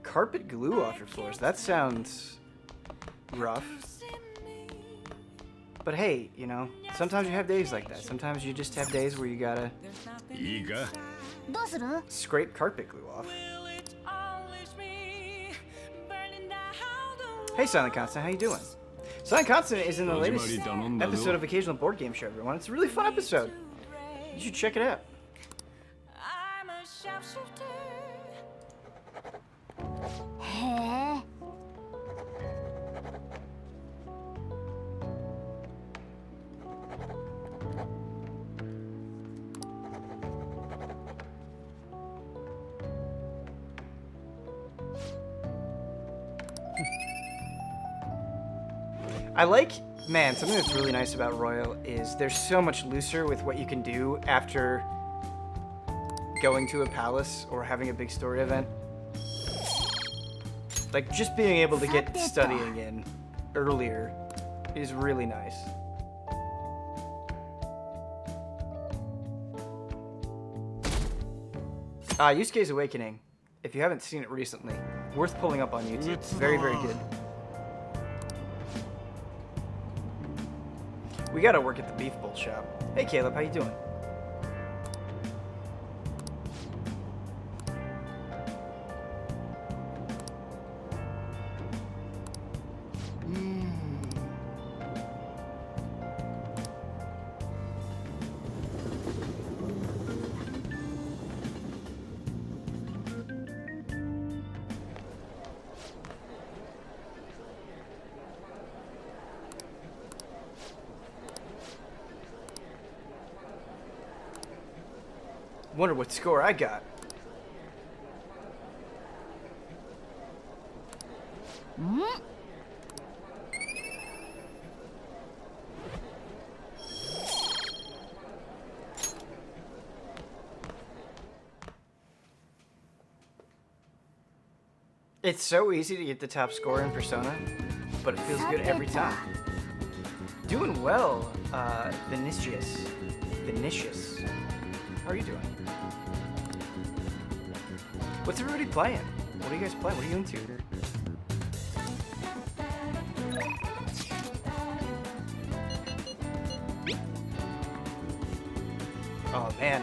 Carpet glue off your floors. That sounds rough. But hey, you know, sometimes you have days like that. Sometimes you just have days where you gotta scrape carpet glue off. Hey, Silent Constant, how you doing? Silent Constant is in the latest episode of Occasional Board Game Show, everyone. It's a really fun episode. You should check it out. I like, man, something that's really nice about Royal is they're so much looser with what you can do after going to a palace or having a big story event. Like, just being able to get studying in earlier is really nice. Yusuke's Awakening, if you haven't seen it recently, worth pulling up on YouTube. Very, very good. We gotta work at the Beef Bowl shop. Hey Caleb, how you doing? Wonder what score I got. It's so easy to get the top score in Persona, but it feels good every time. Doing well, Vinicius. How are you doing? What's everybody playing? What are you guys playing? What are you into? Oh man.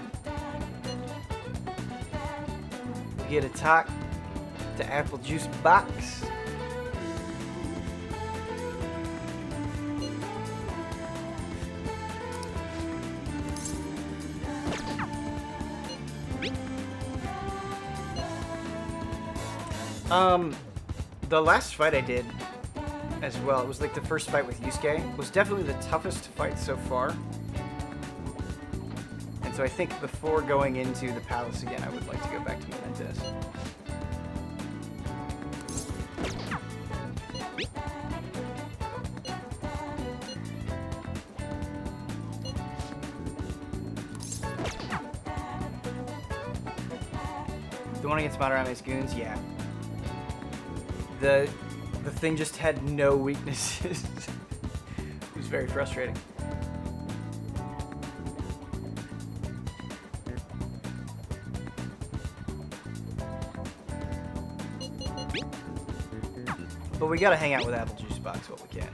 We get a talk to apple juice box. The last fight I did as well, it was like the first fight with Yusuke, was definitely the toughest fight so far. And so I think before going into the palace again, I would like to go back to Mementos. The one against Madarame's goons? Yeah. The thing just had no weaknesses. It was very frustrating. But we gotta hang out with Apple Juice Box while we can.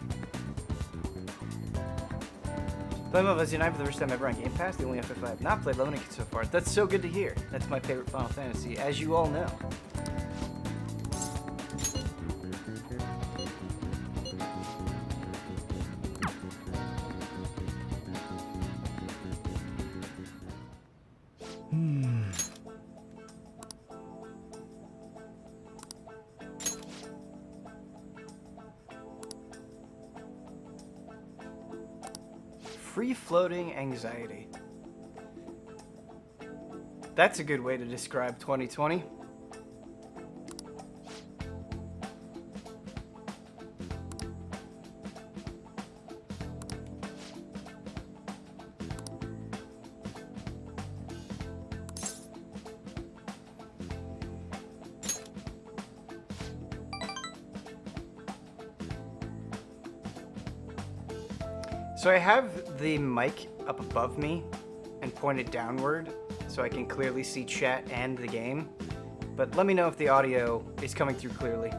Playing Final Fantasy 9 for the first time ever on Game Pass, the only FF I have not played 11 so far. That's so good to hear. That's my favorite Final Fantasy, as you all know. Free-floating anxiety. That's a good way to describe 2020. So I have the mic up above me and pointed downward so I can clearly see chat and the game, but let me know if the audio is coming through clearly.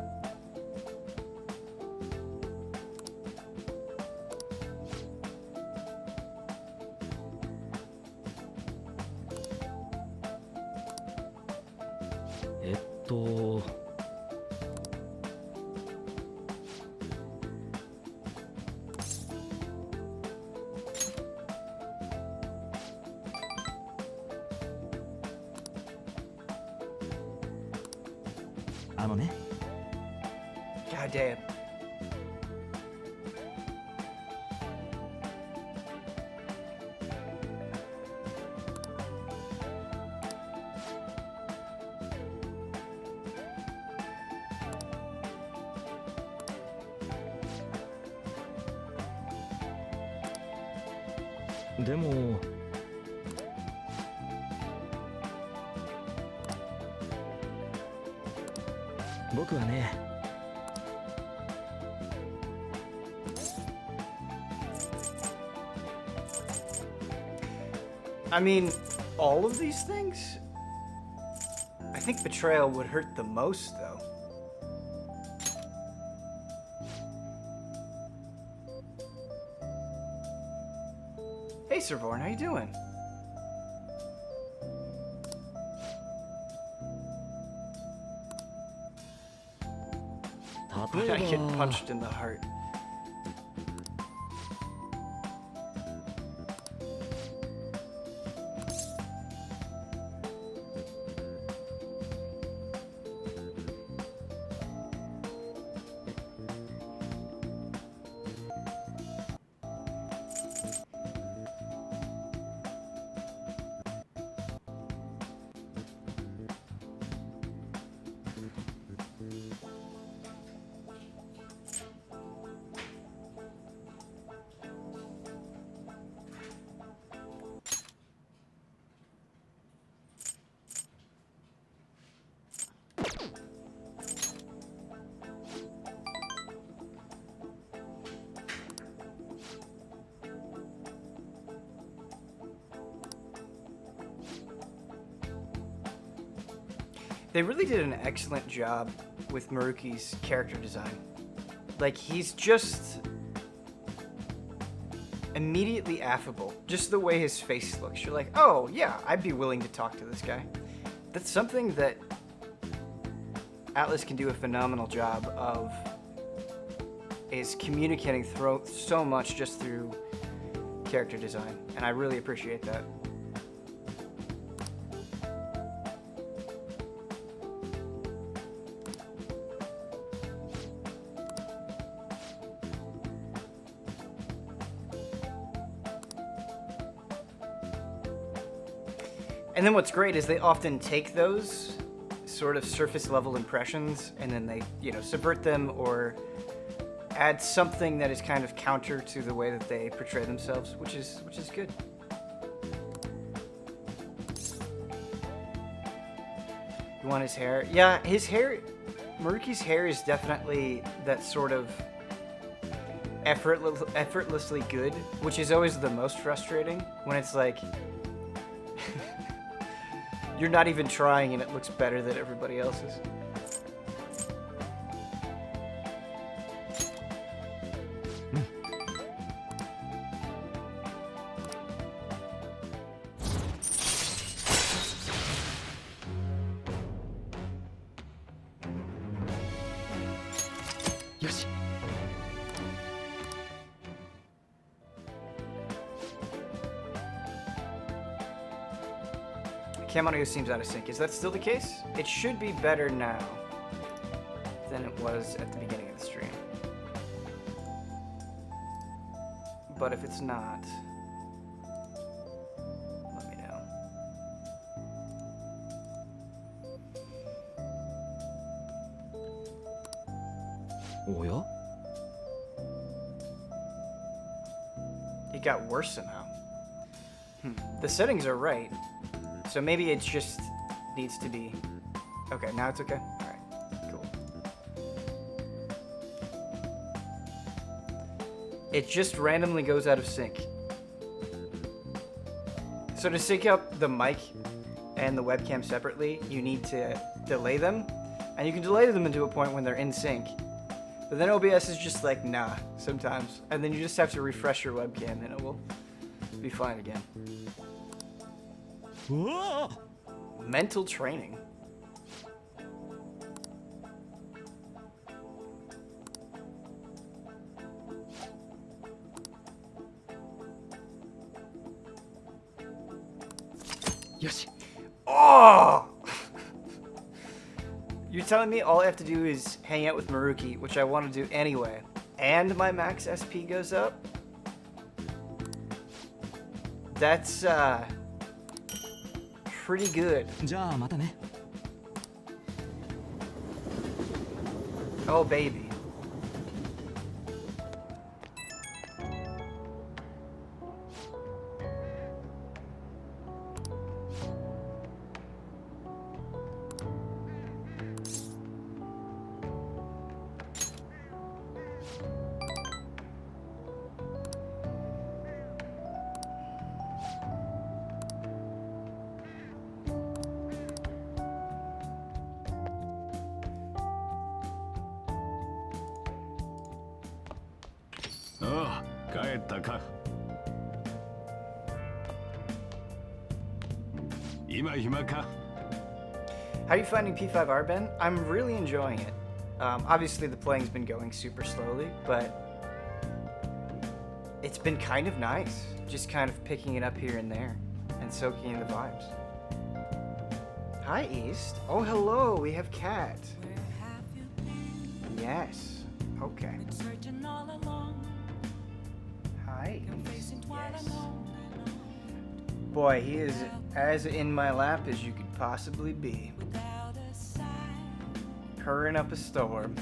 God damn. I mean, all of these things? I think betrayal would hurt the most, though. Hey, Servorn, how you doing? I get punched in the heart. They really did an excellent job with Maruki's character design. Like, he's just immediately affable. Just the way his face looks. You're like, oh, yeah, I'd be willing to talk to this guy. That's something that Atlas can do a phenomenal job of, is communicating so much just through character design. And I really appreciate that. And then what's great is they often take those sort of surface level impressions and then they, subvert them or add something that is kind of counter to the way that they portray themselves, which is good. You want his hair? Yeah, his hair, Maruki's hair is definitely that sort of effortlessly good, which is always the most frustrating when it's like you're not even trying and it looks better than everybody else's. Yoshi. Cam audio seems out of sync. Is that still the case? It should be better now than it was at the beginning of the stream. But if it's not, let me know. Oh yeah? It got worse somehow. The settings are right. So maybe it just needs to be... Okay, now it's okay? Alright, cool. It just randomly goes out of sync. So to sync up the mic and the webcam separately, you need to delay them, and you can delay them into a point when they're in sync. But then OBS is just like, nah, sometimes. And then you just have to refresh your webcam and it will be fine again. Whoa! Mental training. Yoshi. Oh! You're telling me all I have to do is hang out with Maruki, which I want to do anyway, and my max SP goes up? That's, pretty good. じゃあまたね。 Oh, baby. Oh, 帰ったか。今暇か。 How are you finding P5R, Ben? I'm really enjoying it. Obviously, the playing's been going super slowly, but it's been kind of nice. Just kind of picking it up here and there and soaking in the vibes. Hi, East. Oh, hello. We have Cat. Yes. Okay. Hi, East. Yes. Boy, he is as in my lap as you could possibly be. Purring up a storm.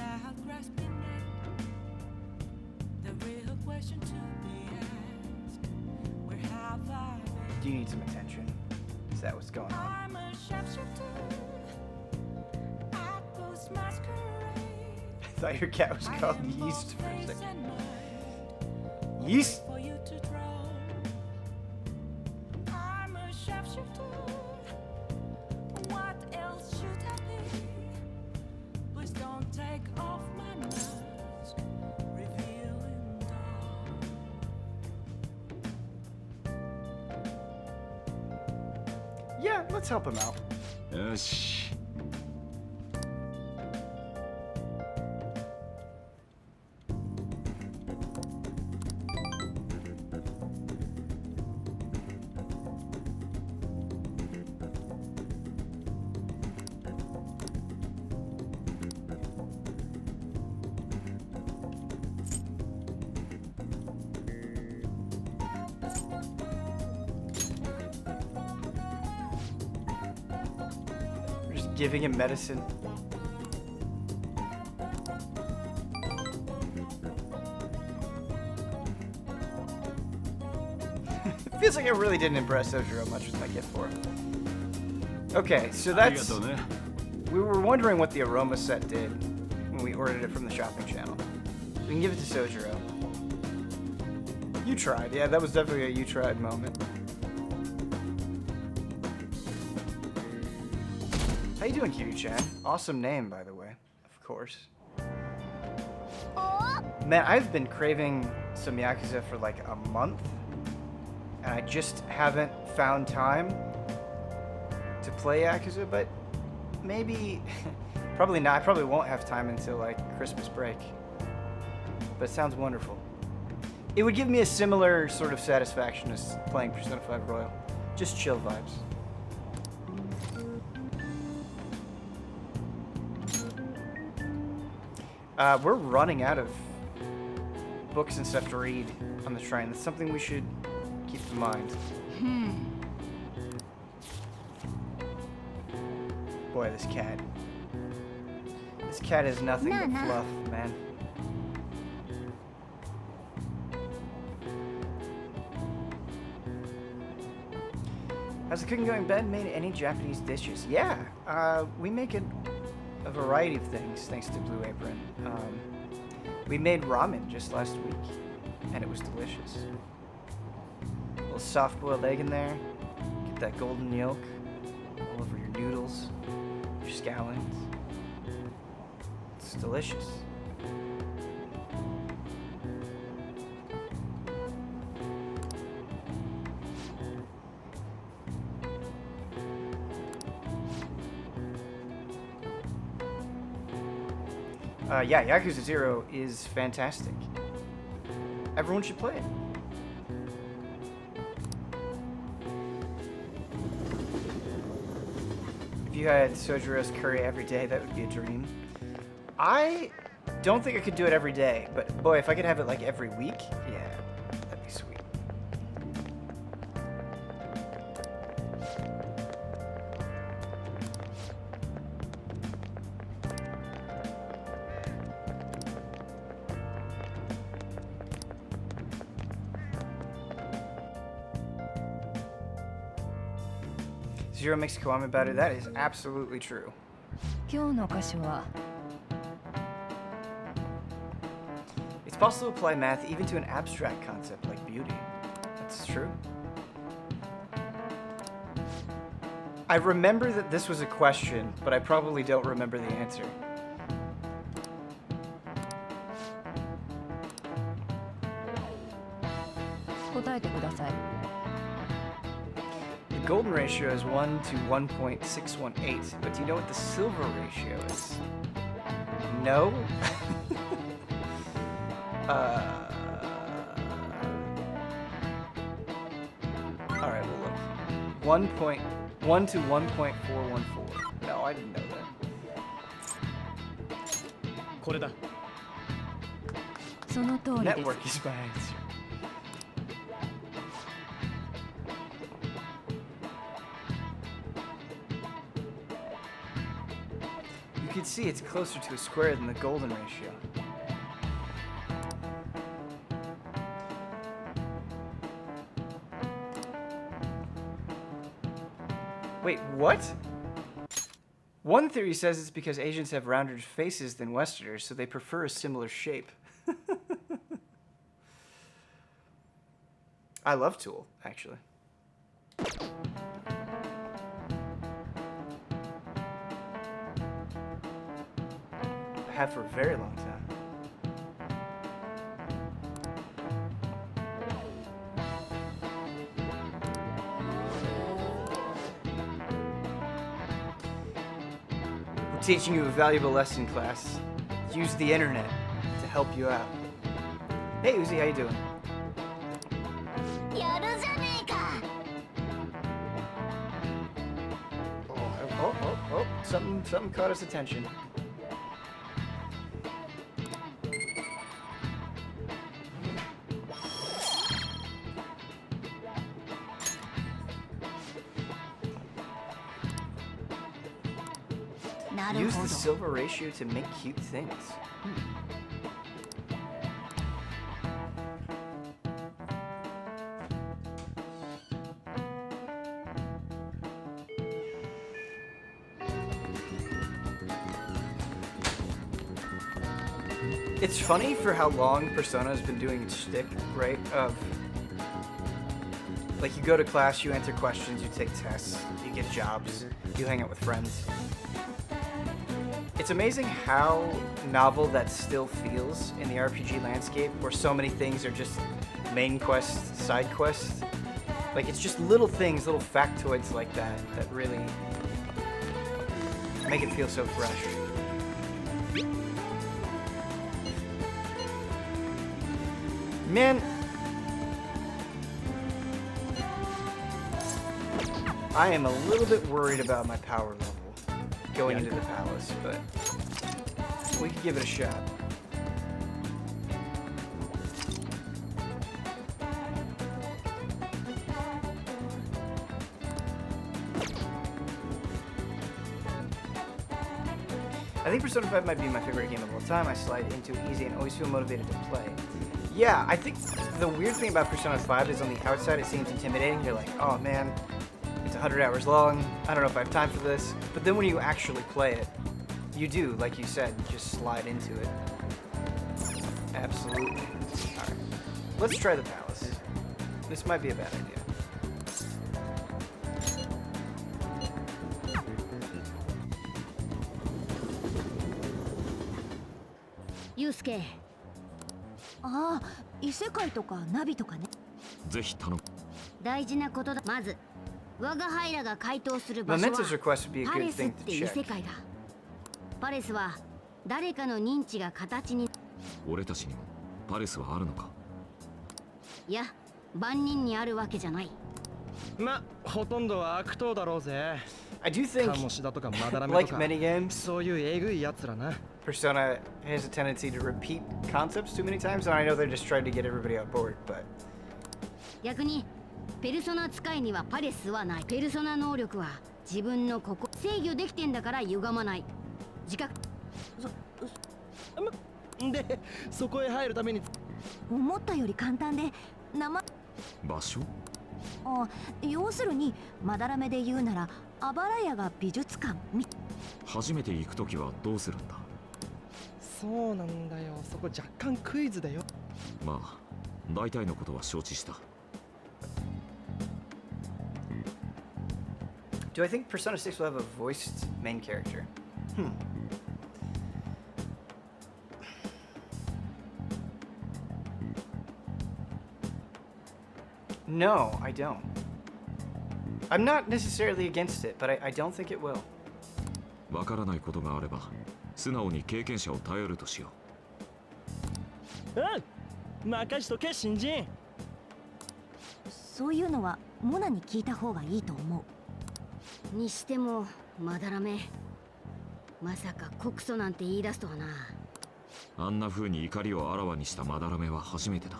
Do you need some attention? Is that what's going on? I thought your cat was called Yeast for a second. Yeast? Yeah, let's help him out. よし。 We're just giving him medicine. Feels like I really didn't impress Sojiro much with my gift for him. Okay, so ありが that's... とうね。 We were wondering what the aroma set did when we ordered it from the shopping channel. We can give it to Sojiro. You tried. Yeah, that was definitely a you tried moment. How you doing, Kiryu-chan? Awesome name, by the way. Of course. Man, I've been craving some Yakuza for like a month, and I just haven't found time to play Yakuza, but maybe, probably not. I probably won't have time until like Christmas break, but it sounds wonderful. It would give me a similar sort of satisfaction as playing Persona 5 Royal. Just chill vibes. We're running out of books and stuff to read on the train. That's something we should keep in mind. Boy, this cat. This cat is nothing but fluff, man. How's the cooking going, Ben? Made any Japanese dishes? Yeah, we make a variety of things thanks to Blue Apron. We made ramen just last week, and it was delicious. A little soft-boiled egg in there. Get that golden yolk all over your noodles, your scallions. It's delicious. Yeah, Yakuza 0 is fantastic. Everyone should play it. If you had soju roast curry every day, that would be a dream. I don't think I could do it every day, but boy, if I could have it like every week, yeah, that'd be sweet. Zero makes Kiwami better. That is absolutely true. 今日の箇所は It's possible to apply math even to an abstract concept like beauty. That's true. I remember that this was a question, but I probably don't remember the answer. The golden ratio is 1 to 1.618, but do you know what the silver ratio is? No? Alright, we'll look. 1 to 1.414. No, I didn't know that. これだ。その通りです。 Network is my answer. You can see it's closer to a square than the golden ratio. Wait, what? One theory says it's because Asians have rounder faces than Westerners, so they prefer a similar shape. I love Tool, actually. I have for a very long time. We're teaching you a valuable lesson, class. Use the internet to help you out. Hey, Uzi, how you doing? Oh, something caught us attention. Use the silver ratio to make cute things. It's funny for how long Persona's been doing its shtick, right? Of like you go to class, you answer questions, you take tests, you get jobs, you hang out with friends. It's amazing how novel that still feels in the RPG landscape, where so many things are just main quest, side quest. Like it's just little things, little factoids like that that really make it feel so fresh. Man, I am a little bit worried about my power level going into the palace, but we could give it a shot. I think Persona 5 might be my favorite game of all time. I slide into it easy and always feel motivated to play. Yeah, I think the weird thing about Persona 5 is on the outside it seems intimidating. You're like, oh man, it's 100 hours long. I don't know if I have time for this. But then when you actually play it, you do, like you said, just slide into it. Absolutely. Alright, let's try the palace. This might be a bad idea. ユウスケ。ああ、異世界とかナビとかね。ぜひ頼む。大事なことだ。まず我が輩らが回答する場所 Mementos は request would be a パ good レスっ thing て to 異世 check. 界だ。パレスは誰かの認知が形に。俺たちにもパレスはあるのか。いや、万人にあるわけじゃない。ま、ほとんどは悪党だろうぜ。 I do カ think, モシだとかまだらめ like とか many games, そういうえぐいやつらな。 Persona has a tendency to repeat concepts too many times, and I know they're just trying to get everybody on board, but 逆にペルソナ使いにはパレスはない。ペルソナ能力は自分の制御できてんだから歪まない。自覚。で、そこへ入るために思ったより簡単で場所？あ、要するにまだらめで言うならあばら屋が美術館初めて行くときはどうするんだ？そうなんだよ。そこ若干クイズだよ。まあ、大体のことは承知した。do I think Persona 6 will have a voiced main character? No, I don't. I'm not necessarily against it, but I don't think it will. わからないことがあれば、素直に経験者を頼るとしようん、任しとけ新人。そういうのはモナに聞いた方がいいと思う。にしてもまだらめ。まさか告訴なんて言い出すとはな。う。あんな風に怒りをあらわにしたまだらめは初めてだ。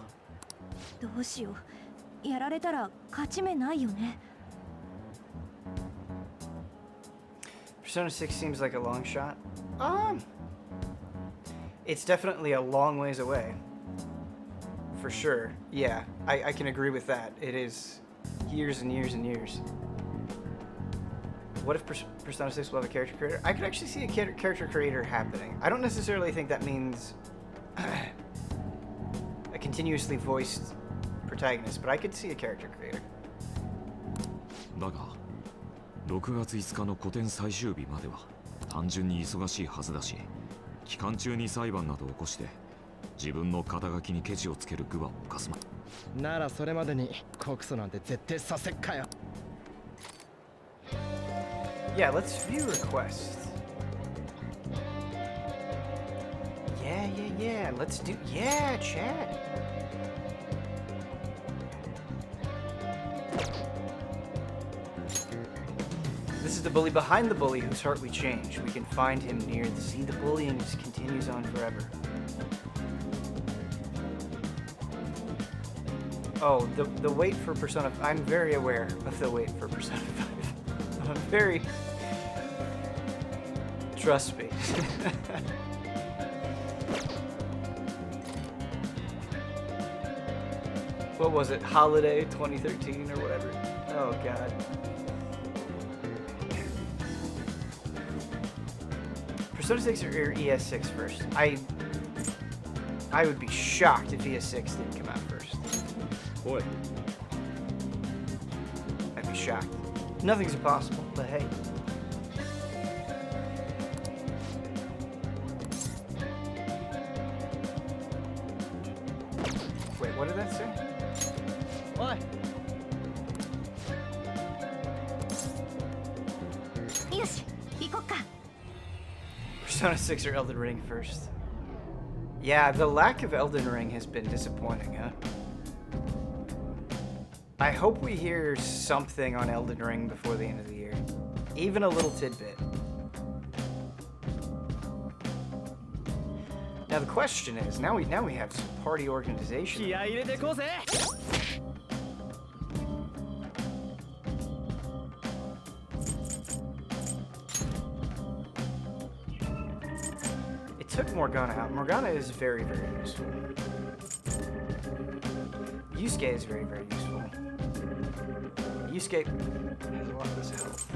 どうしよう。やられたら勝ち目ないよね。Persona 6 seems like a long shot. It's definitely a long ways away. For sure. Yeah, I can agree with that. It is years and years and years. What if Persona 6 will have a character creator? I could actually see a character creator happening. I don't necessarily think that means a continuously voiced protagonist, but I could see a character creator. だが、6月5日の個展最終日までは単純に忙しいはずだし、期間中に裁判などを起こして自分の肩書きにケチをつける愚は犯すま。ならそれまでに告訴なんて絶対させっかよ。Yeah, let's view requests. Yeah. Let's do. Yeah, chat. This is the bully behind the bully whose heart we change. We can find him near the sea. The bullying just continues on forever. Oh, the wait for Persona. I'm very aware of the wait for Persona 5. I'm very. Trust me. What was it? Holiday 2013 or whatever? Oh god. Persona 6 or ES6 first? I would be shocked if ES6 didn't come out first. おい、 I'd be shocked. Nothing's impossible, but hey. Wait, what did that say? おい。よし、行こっか。Persona 6 or Elden Ring first? Yeah, the lack of Elden Ring has been disappointing, huh? I hope we hear something on Elden Ring before the end of the year. Even a little tidbit. Now the question is, now we have some party organization. 気合い入れてこうぜ。It took Morgana out. Morgana is very, very useful. Yusuke is very, very useful. Yusuke has a lot of this health.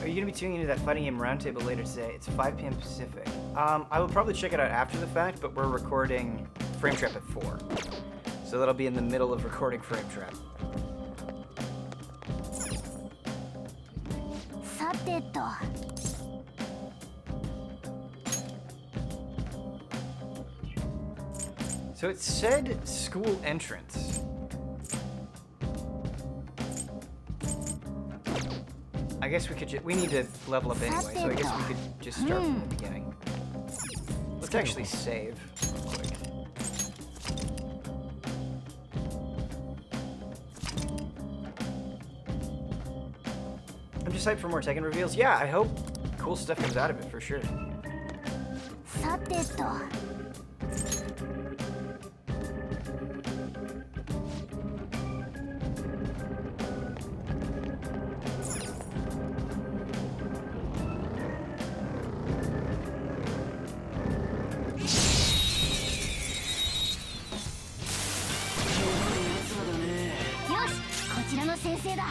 Are you gonna be tuning into that fighting game roundtable later today? It's 5 p.m. Pacific. I will probably check it out after the fact, but we're recording Frame Trap at 4. So that'll be in the middle of recording Frame Trap. さてと So it said school entrance. I guess we could we need to level up anyway, so I guess we could just start from the beginning. Let's actually save real quick. I'm just hyped for more Tekken reveals. Yeah, I hope cool stuff comes out of it for sure. さてと よし、こちらの先生だ。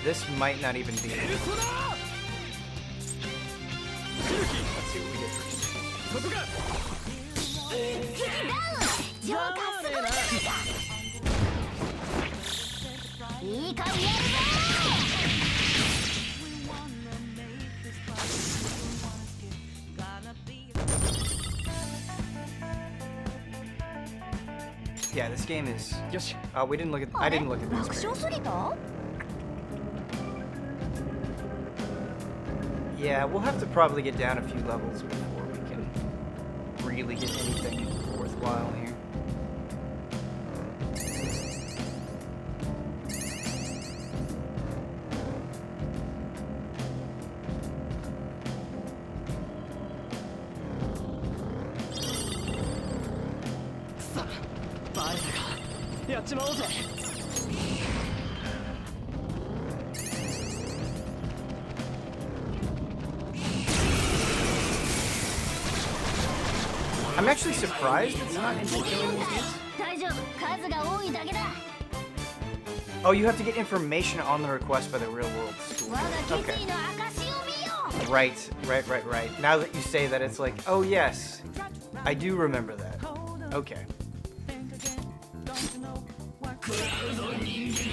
This might not even be. Let's see what we get first. ジョーカーすごいじゃん。いい感じやるぜ。 Yeah, this game is. よし We didn't look at. I didn't look at 楽 this. 勝すぎた Yeah, we'll have to probably get down a few levels before we can really get anything worthwhile here. I'm actually surprised it's not instant killing these dudes. 大丈夫、数が多いだけだ。 Oh, you have to get information on the request by the real world school. 我が決 Okay. 意の証を見よう。 Right. Now that you say that, it's like, oh yes, I do remember that. Okay.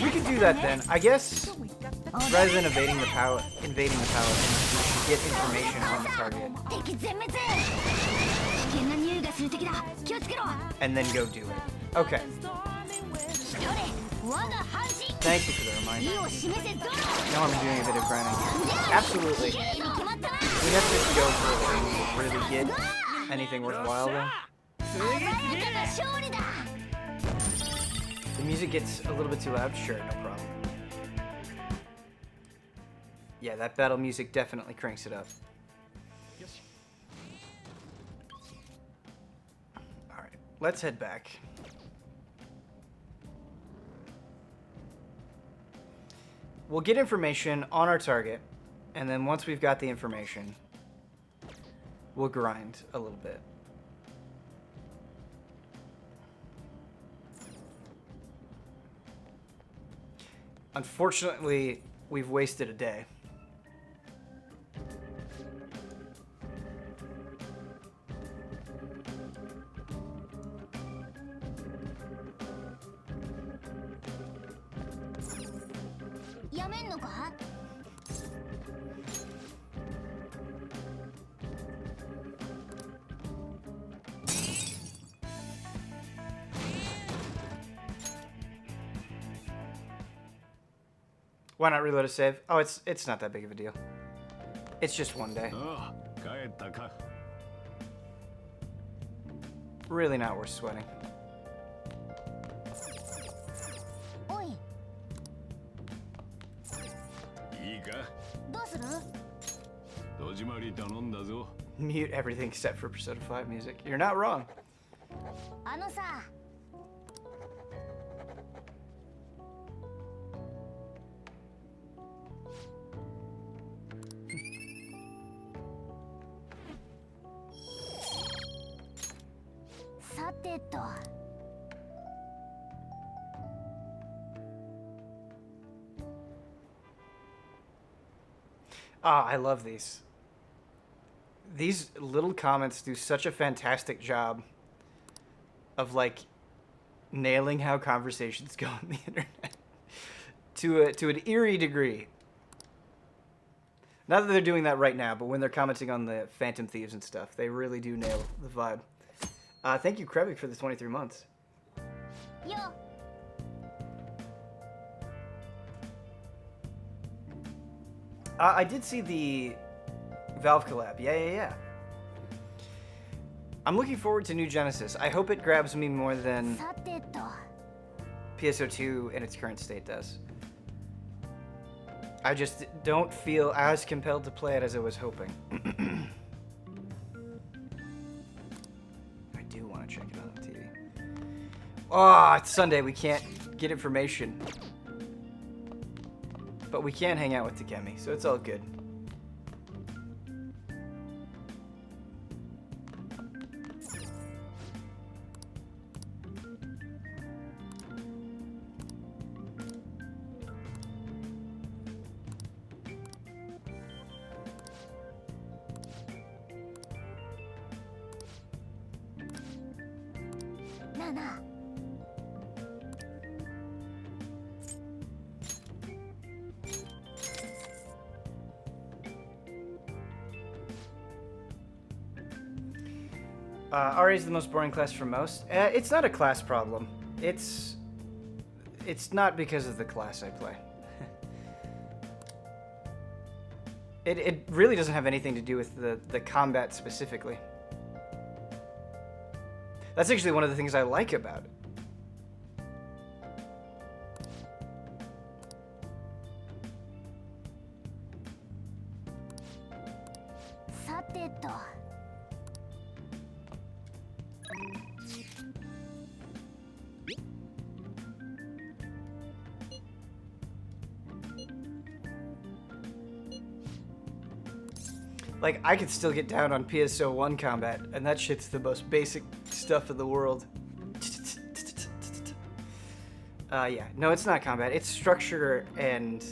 We could do that then. I guess rather than invading the palace, we should get information on the target 敵全滅。危険な匂いがする敵だ。気をつけろ。 and then go do it. Okay. 一人、我が半身。 Thank you for the reminder. 意を示せゾロ。 Now I'm doing a bit of grinding. Absolutely. 綺麗に決まったな。 We have to go further and really get anything worthwhile though. 鮮やかな勝利だ。 The music gets a little bit too loud? Sure, no problem. Yeah, that battle music definitely cranks it up. Alright, let's head back. We'll get information on our target, and then once we've got the information, we'll grind a little bit. Unfortunately, we've wasted a day. Why not reload a save? Oh, it's not that big of a deal. It's just one day. ああ、帰ったか。 Really not worth sweating. おいいいか、どうする戸締まり頼んだぞ。 Mute everything except for Persona 5 music. You're not wrong. あのささてと Ah, I love these. These little comments do such a fantastic job of like nailing how conversations go on the internet to an eerie degree. Not that they're doing that right now, but when they're commenting on the Phantom Thieves and stuff, they really do nail the vibe. Thank you, Krevik, for the 23 months. Yo. I did see the Valve collab. Yeah. I'm looking forward to New Genesis. I hope it grabs me more than さてと PSO2 in its current state does. I just don't feel as compelled to play it as I was hoping. I do want to check it out on TV. Oh, it's Sunday. We can't get information. But we can hang out with Takemi, so it's all good. Nana. RA is the most boring class for most. It's not a class problem. It's not because of the class I play. It really doesn't have anything to do with the combat specifically. That's actually one of the things I like about it. Sa te to. Like, I could still get down on PSO1 combat, and that shit's the most basic stuff in the world. Yeah. No, it's not combat. It's structure and...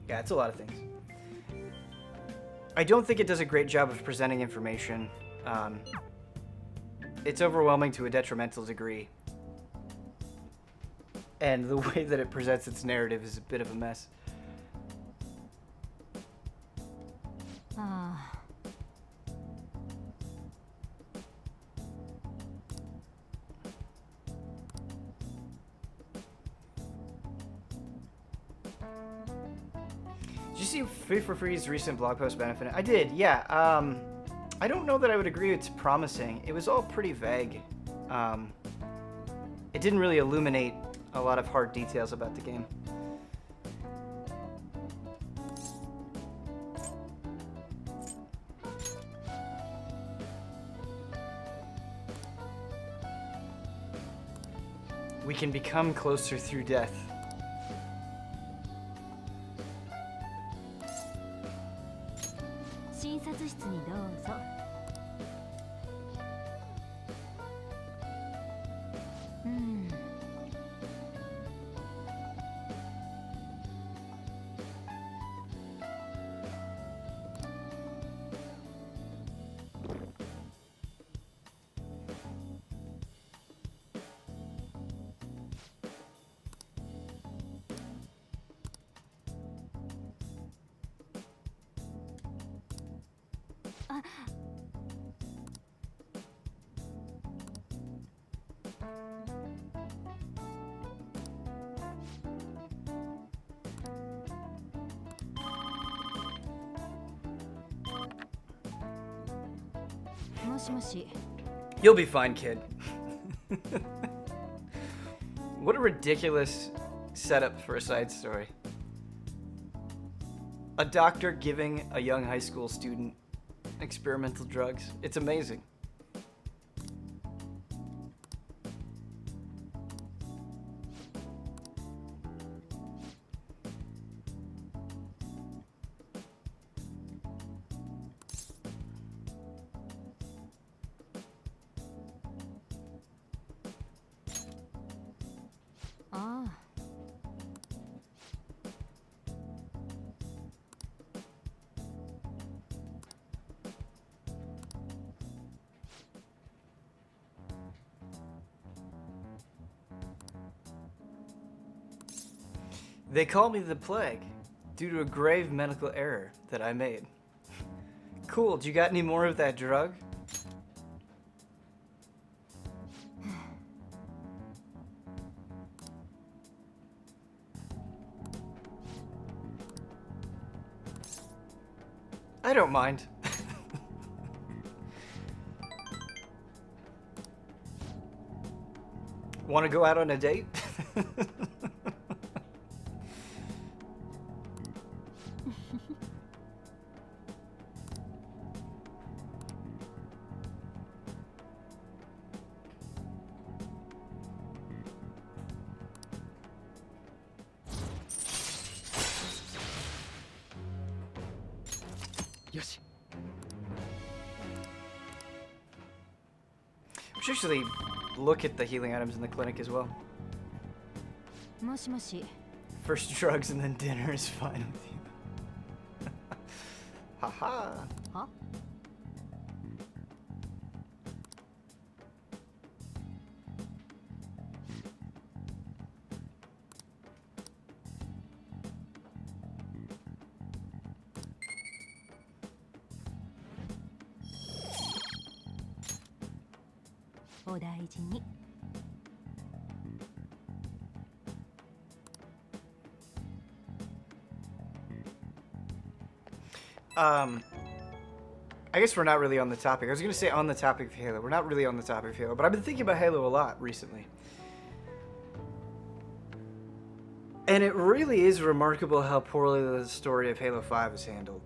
Yeah, it's a lot of things. I don't think it does a great job of presenting information. It's overwhelming to a detrimental degree. And the way that it presents its narrative is a bit of a mess. Ah. Did you see Free for Free's recent blog post benefiting? I did, yeah. I don't know that I would agree it's promising. It was all pretty vague. It didn't really illuminate a lot of hard details about the game. We can become closer through death. You'll be fine, kid. What a ridiculous setup for a side story. A doctor giving a young high school student experimental drugs. It's amazing. They call me the plague due to a grave medical error that I made. Cool, do you got any more of that drug? I don't mind. Want to go out on a date? Yoshi. We should actually look at the healing items in the clinic as well. もしもし First drugs and then dinner is fine with you. Haha. は お大事に I guess we're not really on the topic. I was gonna say on the topic of Halo. We're not really on the topic of Halo, but I've been thinking about Halo a lot recently. And it really is remarkable how poorly the story of Halo 5 is handled.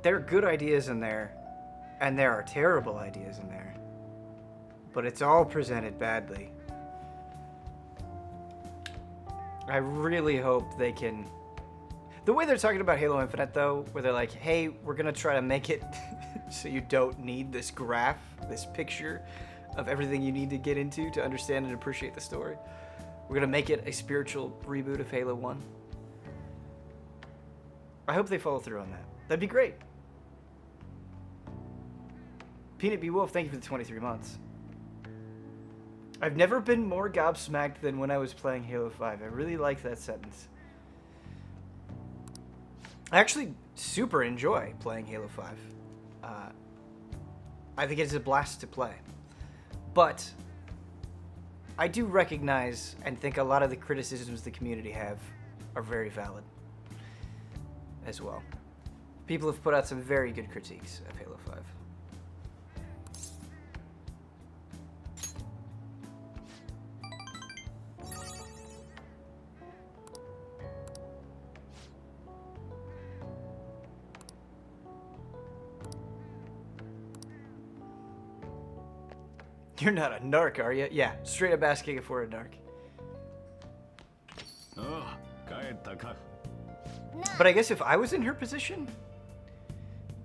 There are good ideas in there, and there are terrible ideas in there. But it's all presented badly. I really hope they can... The way they're talking about Halo Infinite, though, where they're like, hey, we're going to try to make it so you don't need this graph, this picture of everything you need to get into to understand and appreciate the story. We're going to make it a spiritual reboot of Halo 1. I hope they follow through on that. That'd be great. Peanut B. Wolf, thank you for the 23 months. I've never been more gobsmacked than when I was playing Halo 5. I really like that sentence. I actually super enjoy playing Halo 5. I think it's a blast to play. But I do recognize and think a lot of the criticisms the community have are very valid as well. People have put out some very good critiques of Halo 5. You're not a narc, are you? Yeah, straight up asking if we're a narc. But I guess if I was in her position,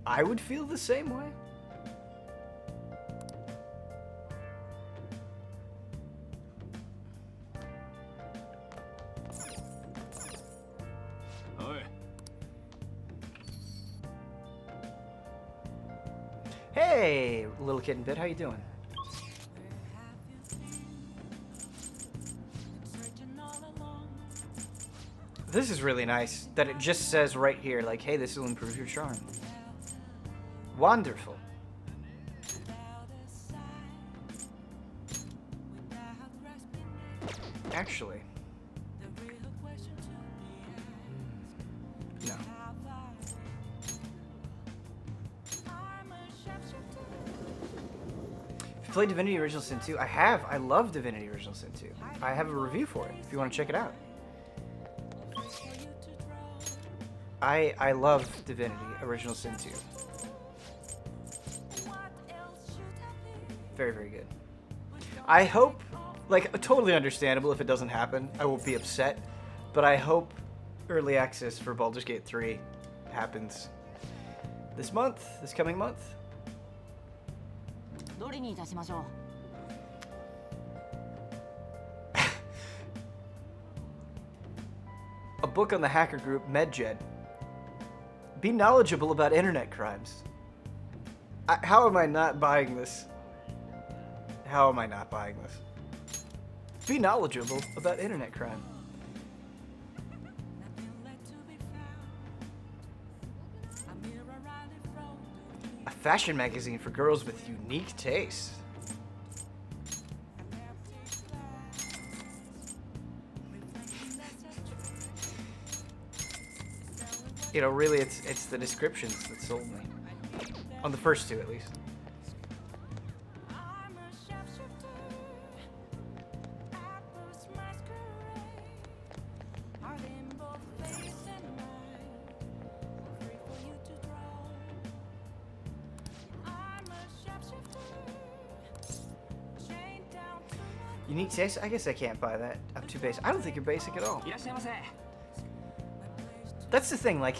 I would feel the same way. Hey, little kitten bit, how you doing? This is really nice that it just says right here, like, hey, this will improve your charm. Wonderful. Actually. No. If you played Divinity Original Sin 2, I have. I love Divinity Original Sin 2. I have a review for it if you want to check it out. I love Divinity Original Sin 2. Very, very good. I hope, like, totally understandable if it doesn't happen. I won't be upset. But I hope early access for Baldur's Gate 3 happens this month, this coming month. A book on the hacker group MedJed. Be knowledgeable about internet crimes. How am I not buying this? How am I not buying this? Be knowledgeable about internet crime. fashion magazine for girls with unique tastes. You know, really, it's the descriptions that sold me. On the first two, at least. Unique taste? I guess I can't buy that. I'm too basic. I don't think you're basic at all. That's the thing, like...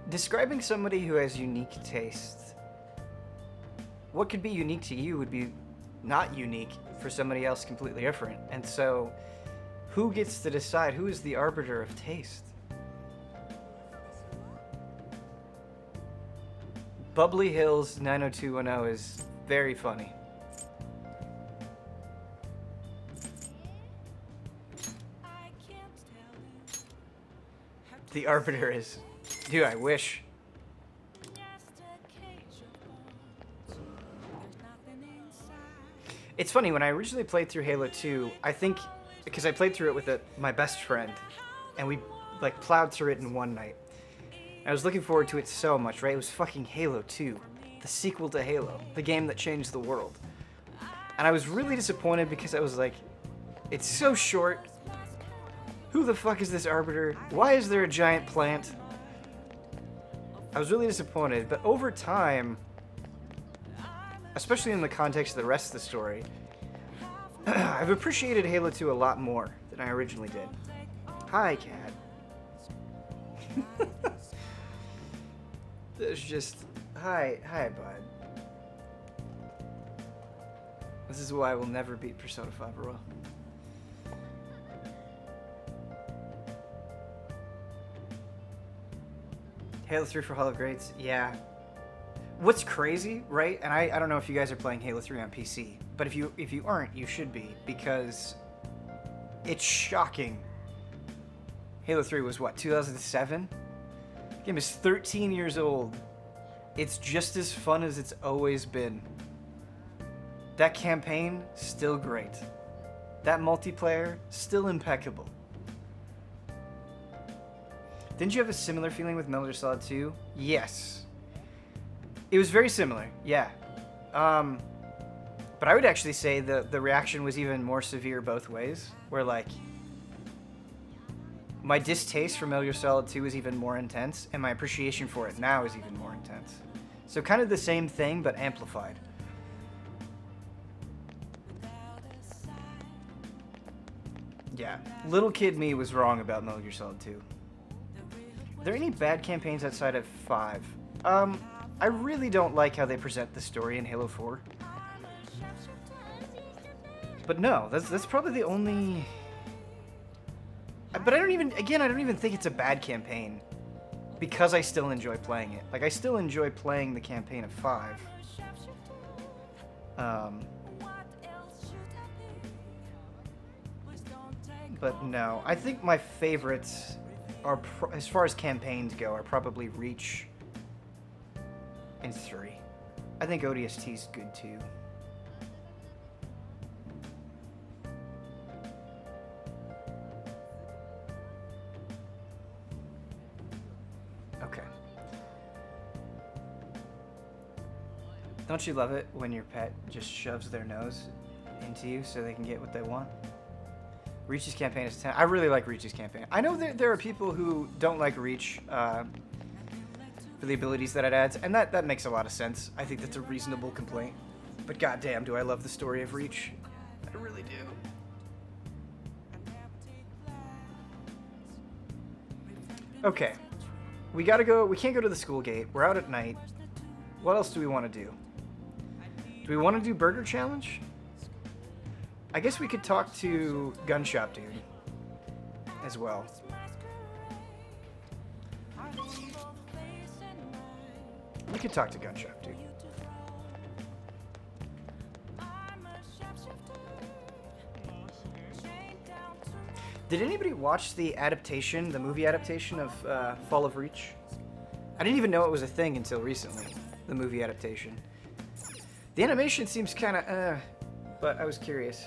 describing somebody who has unique taste... what could be unique to you would be not unique for somebody else completely different. And so, who gets to decide? Who is the arbiter of taste? Bubbly Hills 90210 is very funny. The arbiter is... dude, I wish. It's funny, when I originally played through Halo 2, I think... because I played through it with my best friend, and we, like, plowed through it in one night. I was looking forward to it so much, right? It was fucking Halo 2. The sequel to Halo. The game that changed the world. And I was really disappointed because I was like... it's so short... who the fuck is this arbiter? Why is there a giant plant? I was really disappointed, but over time, especially in the context of the rest of the story, I've appreciated Halo 2 a lot more than I originally did. Hi, cat. There's just... Hi, bud. This is why I will never beat Persona 5 Royal. Halo 3 for Halo Grades, yeah. What's crazy, right? And I don't know if you guys are playing Halo 3 on PC, but if you aren't, you should be, because it's shocking. Halo 3 was what, 2007? The game is 13 years old. It's just as fun as it's always been. That campaign, still great. That multiplayer, still impeccable. Didn't you have a similar feeling with Metal Gear Solid 2? Yes. It was very similar, yeah. But I would actually say the reaction was even more severe both ways, where, like, my distaste for Metal Gear Solid 2 is even more intense, and my appreciation for it now is even more intense. So kind of the same thing, but amplified. Yeah, little kid me was wrong about Metal Gear Solid 2. Are there any bad campaigns outside of 5? I really don't like how they present the story in Halo 4. But no, that's probably the only... But I don't even think it's a bad campaign. Because I still enjoy playing it. Like, I still enjoy playing the campaign of 5. But no, I think my favorites are, as far as campaigns go, are probably Reach and 3. I think ODST's good too. Okay. Don't you love it when your pet just shoves their nose into you so they can get what they want? Reach's campaign is 10. I really like Reach's campaign. I know there are people who don't like Reach for the abilities that it adds, and that makes a lot of sense. I think that's a reasonable complaint. But goddamn, do I love the story of Reach. I really do. Okay. We gotta go. We can't go to the school gate. We're out at night. What else do we want to do? Do we want to do Burger Challenge? I guess we could talk to Gun Shop Dude as well. We could talk to Gun Shop Dude. Did anybody watch the adaptation, the movie adaptation of Fall of Reach? I didn't even know it was a thing until recently, the movie adaptation. The animation seems kind of, but I was curious.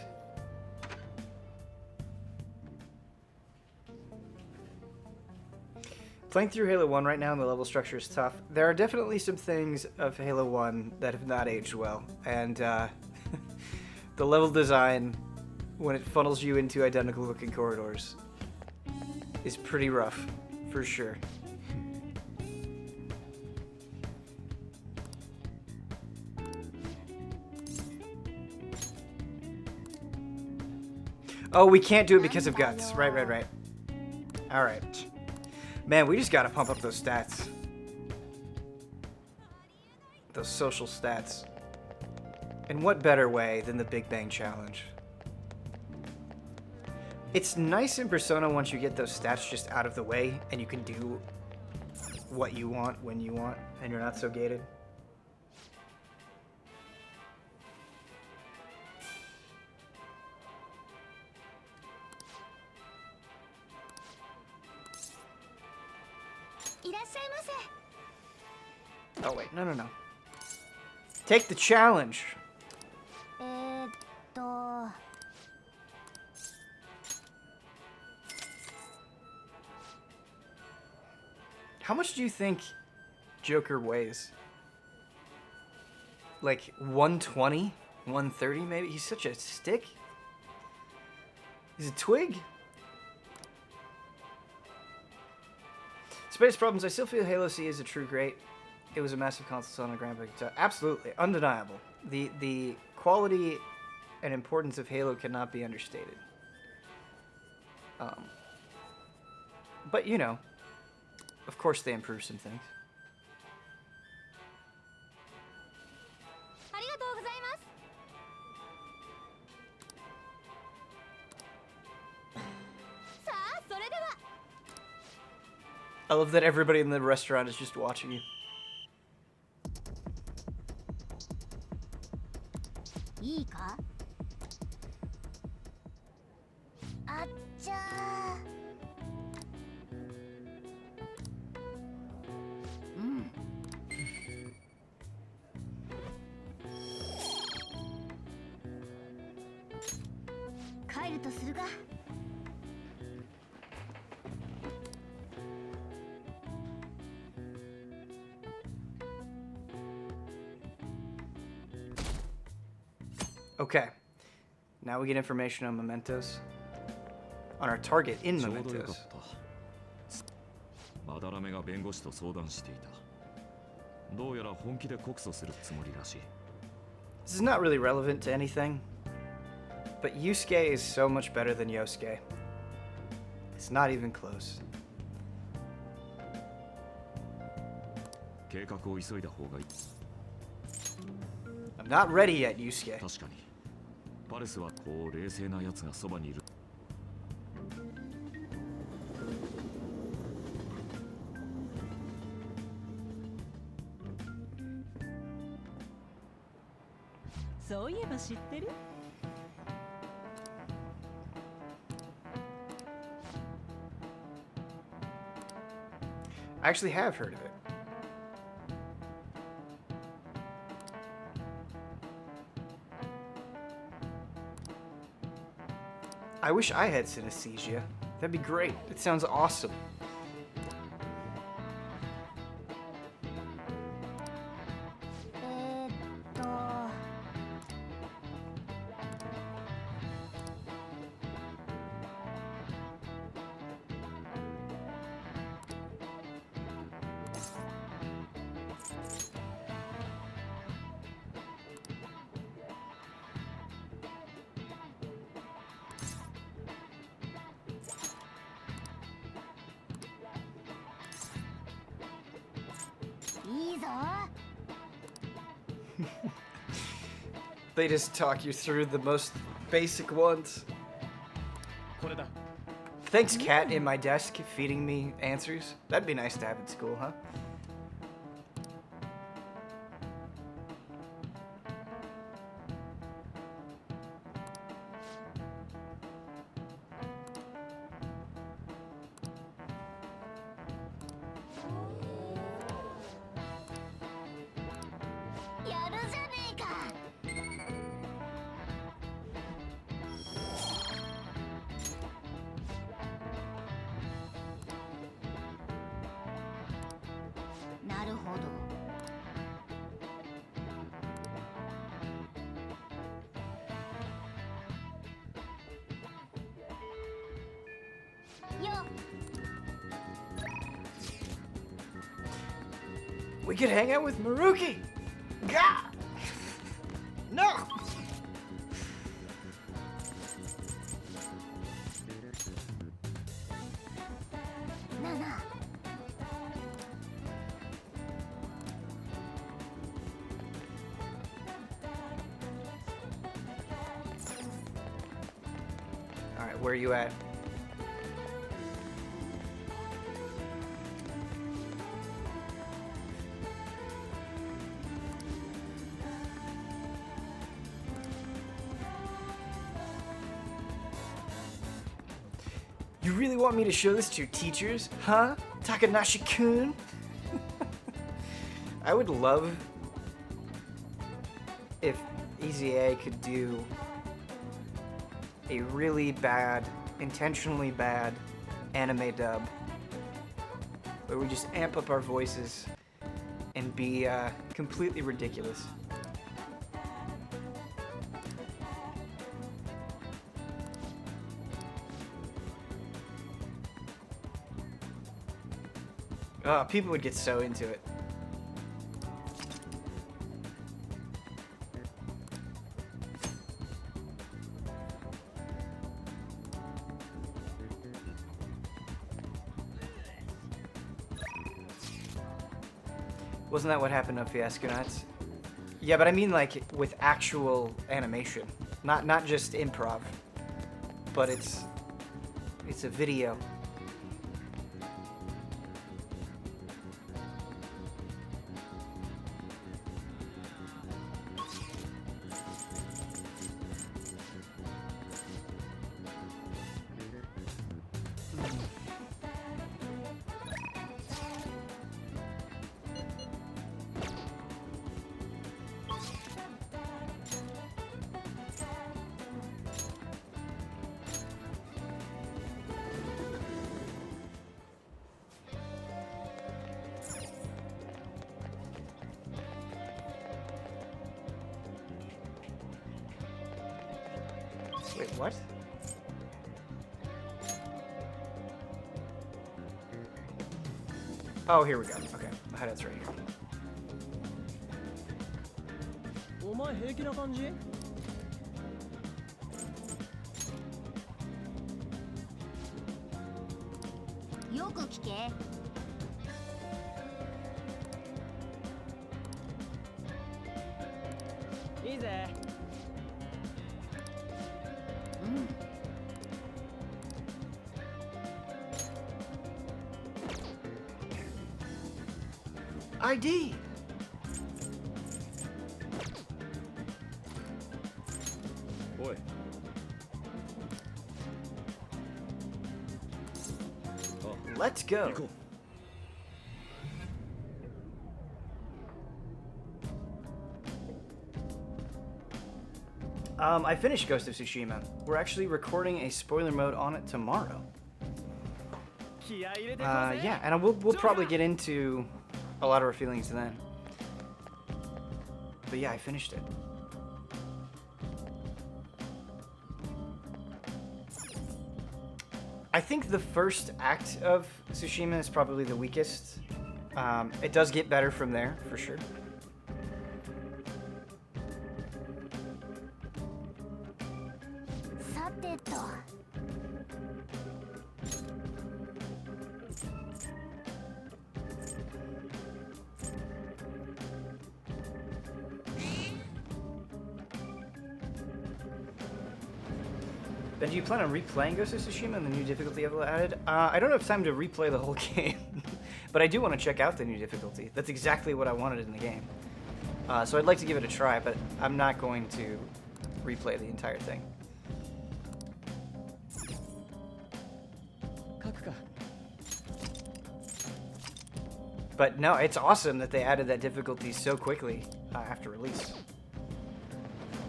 Playing through Halo 1 right now and the level structure is tough. There are definitely some things of Halo 1 that have not aged well. And the level design, when it funnels you into identical looking corridors, is pretty rough, for sure. Oh, we can't do it because of guts. Right. Alright. Man, we just gotta pump up those stats. Those social stats. And what better way than the Big Bang Challenge? It's nice in Persona once you get those stats just out of the way and you can do what you want when you want and you're not so gated. Oh wait, no. Take the challenge. How much do you think Joker weighs? Like 120? 130 maybe? He's such a stick? He's a twig? Space problems. I still feel Halo C is a true great. It was a massive console on a Grand Prix. Absolutely, undeniable. The quality and importance of Halo cannot be understated. But you know, of course they improved some things. I love that everybody in the restaurant is just watching you. Okay, now we get information on Mementos. On our target in ちょうどよかっ Mementos. た。まだらめが弁護士と相談していた。どうやら本気で告訴するつもりらしい。 This is not really relevant to anything, but Yusuke is so much better than Yosuke. It's not even close. 計画を急いだ方がいい。 I'm not ready yet, Yusuke. 確かに。パレスはこう冷静な奴がそばにいる。そういえば知ってる？ I actually have heard of it. I wish I had synesthesia. That'd be great. It sounds awesome. They just talk you through the most basic ones. Thanks, cat in my desk, feeding me answers. That'd be nice to have at school, huh? We could hang out with Maruki! Gah! No! Alright, where are you at? You really want me to show this to your teachers, huh? Takanashi-kun? I would love if EZA could do a really bad, intentionally bad anime dub where we just amp up our voices and be completely ridiculous. Oh, people would get so into it. Wasn't that what happened to Fiasconauts? Yeah, but I mean like with actual animation, not just improv, but it's a video. Wait, what? Oh, here we go. Okay, the hideout's right here. お前平気な感じ？よく聞け。いいぜ。ID! Boy. Let's go. I finished Ghost of Tsushima. We're actually recording a spoiler mode on it tomorrow. Yeah, and we'll probably get into a lot of our feelings then. But yeah, I finished it. I think the first act of Tsushima is probably the weakest. It does get better from there, for sure. Then do you plan on replaying Ghost of Tsushima and the new difficulty level added? I don't have time to replay the whole game, but I do want to check out the new difficulty. That's exactly what I wanted in the game. So I'd like to give it a try, but I'm not going to replay the entire thing. But no, it's awesome that they added that difficulty so quickly after release.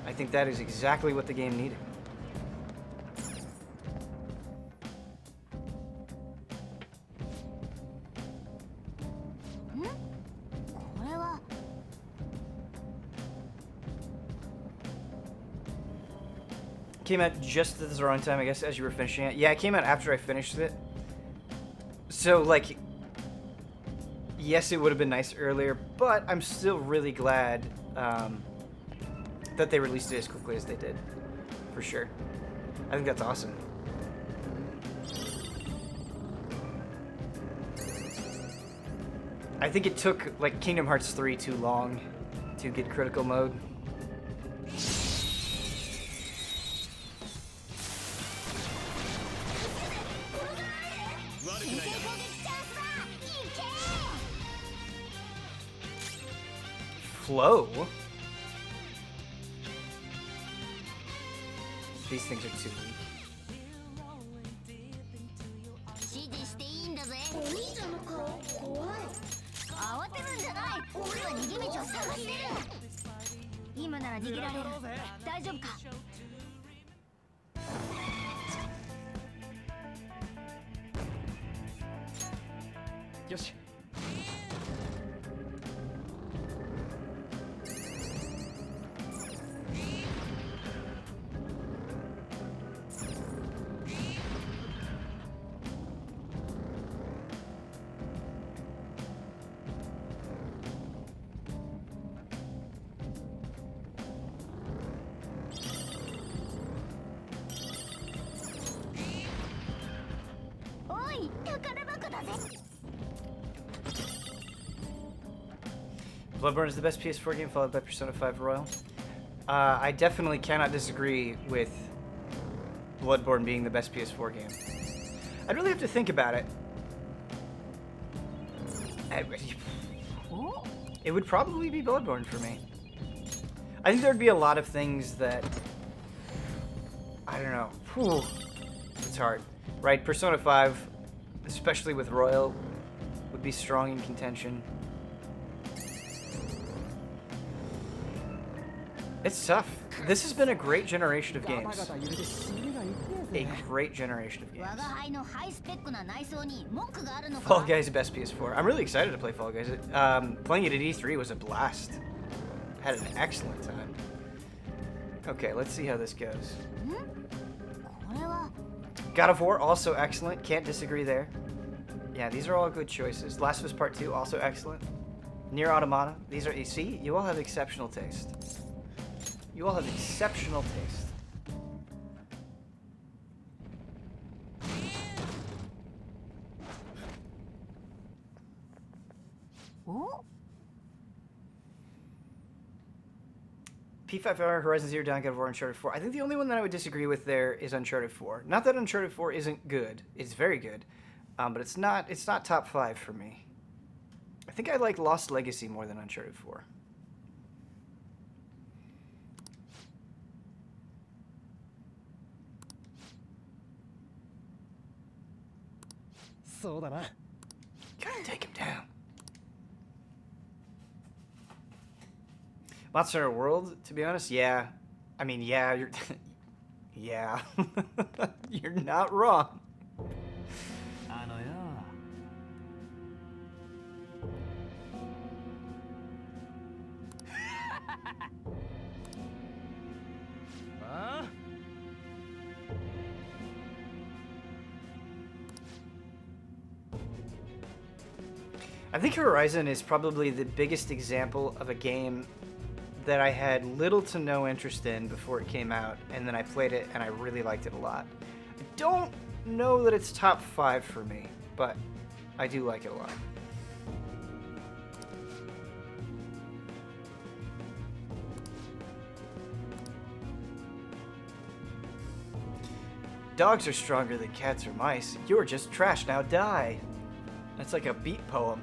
I think that is exactly what the game needed. Came out just at the wrong time, I guess, as you were finishing it. Yeah, it came out after I finished it. So, like, yes, it would have been nice earlier, but I'm still really glad that they released it as quickly as they did. For sure. I think that's awesome. I think it took, like, Kingdom Hearts 3 too long to get critical mode. Flow? These things are too weak. 指示していいんだぜ。お兄ちゃんの顔怖い。慌てるんじゃない。俺は逃げ道を探してる。今なら逃げられる。大丈夫か。よし。おい、宝箱だぜ。Bloodborne is the best PS4 game, followed by Persona 5 Royal. I definitely cannot disagree with Bloodborne being the best PS4 game. I'd really have to think about it. It would probably be Bloodborne for me. I think there'd be a lot of things that... I don't know. Whew. It's hard. Right, Persona 5, especially with Royal, would be strong in contention. It's tough. This has been a great generation of games. A great generation of games. 我が輩のハイスペックな内装に文句があるのか。 Fall Guys best PS4. I'm really excited to play Fall Guys. Playing it at E3 was a blast. Had an excellent time. Okay, let's see how this goes. これは God of War, also excellent. Can't disagree there. Yeah, these are all good choices. Last of Us Part 2, also excellent. Nier Automata. These are, you see, you all have exceptional taste. You all have exceptional taste. Oh? P5R, Horizon Zero Dawn, God of War, Uncharted 4. I think the only one that I would disagree with there is Uncharted 4. Not that Uncharted 4 isn't good. It's very good. But it's not top 5 for me. I think I like Lost Legacy more than Uncharted 4. Gotta take him down. Monster Hunter World, to be honest, yeah. I mean, yeah, you're... yeah. You're not wrong. I think Horizon is probably the biggest example of a game that I had little to no interest in before it came out, and then I played it and I really liked it a lot. I don't know that it's top 5 for me, but I do like it a lot. Dogs are stronger than cats or mice. You're just trash, now die. That's like a beat poem.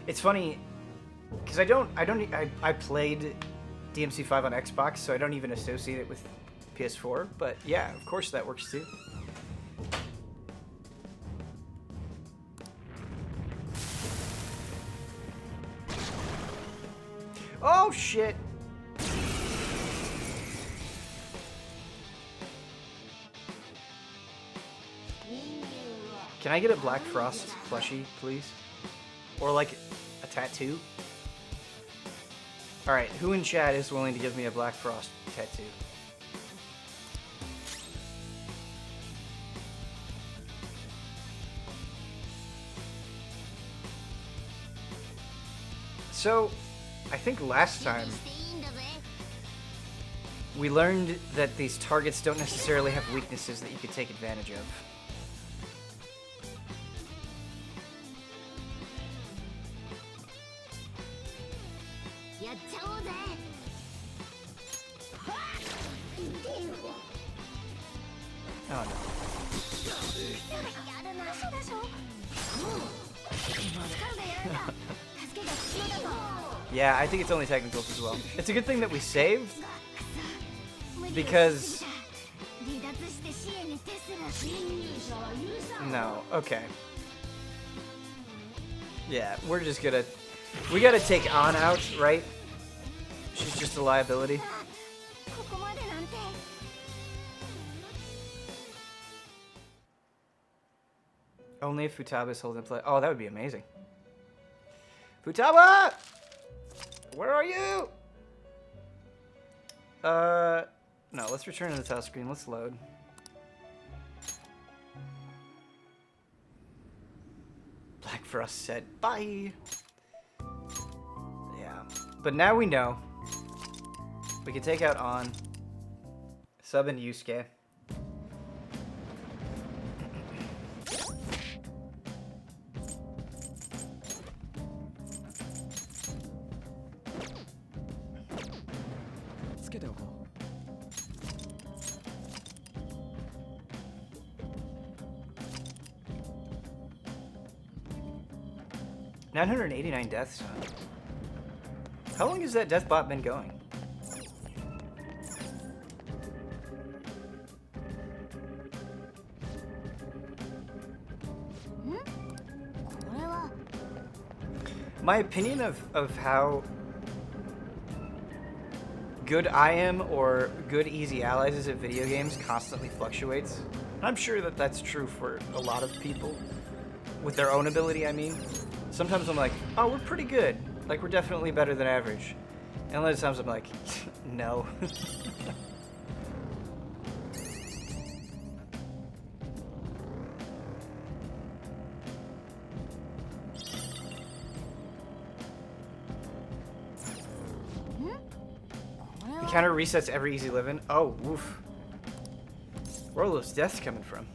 It's funny, because I played DMC5 on Xbox, so I don't even associate it with PS4, but yeah, of course that works too. Oh shit! Can I get a Black Frost plushie, please? Or like a tattoo? Alright, who in chat is willing to give me a Black Frost tattoo? So, I think last time we learned that these targets don't necessarily have weaknesses that you could take advantage of. Oh no. Yeah, I think it's only technicals as well. It's a good thing that we saved, because... No, okay. Yeah, we're just gonna... We gotta take On out, right? She's just a liability. Only if Futaba's holding play. Oh, that would be amazing. Futaba! Where are you? No, let's return to the title screen. Let's load. Black Frost said bye. Yeah. But now we know. We can take out On. Sub and Yusuke. $989 deaths. How long has that death bot been going? My opinion of how good I am or good Easy Allies is at video games constantly fluctuates. I'm sure that that's true for a lot of people. With their own ability, I mean. Sometimes I'm like, oh, we're pretty good. Like, we're definitely better than average. And other times I'm like, no. The counter resets every easy living. Oh, woof. Where are all those deaths coming from?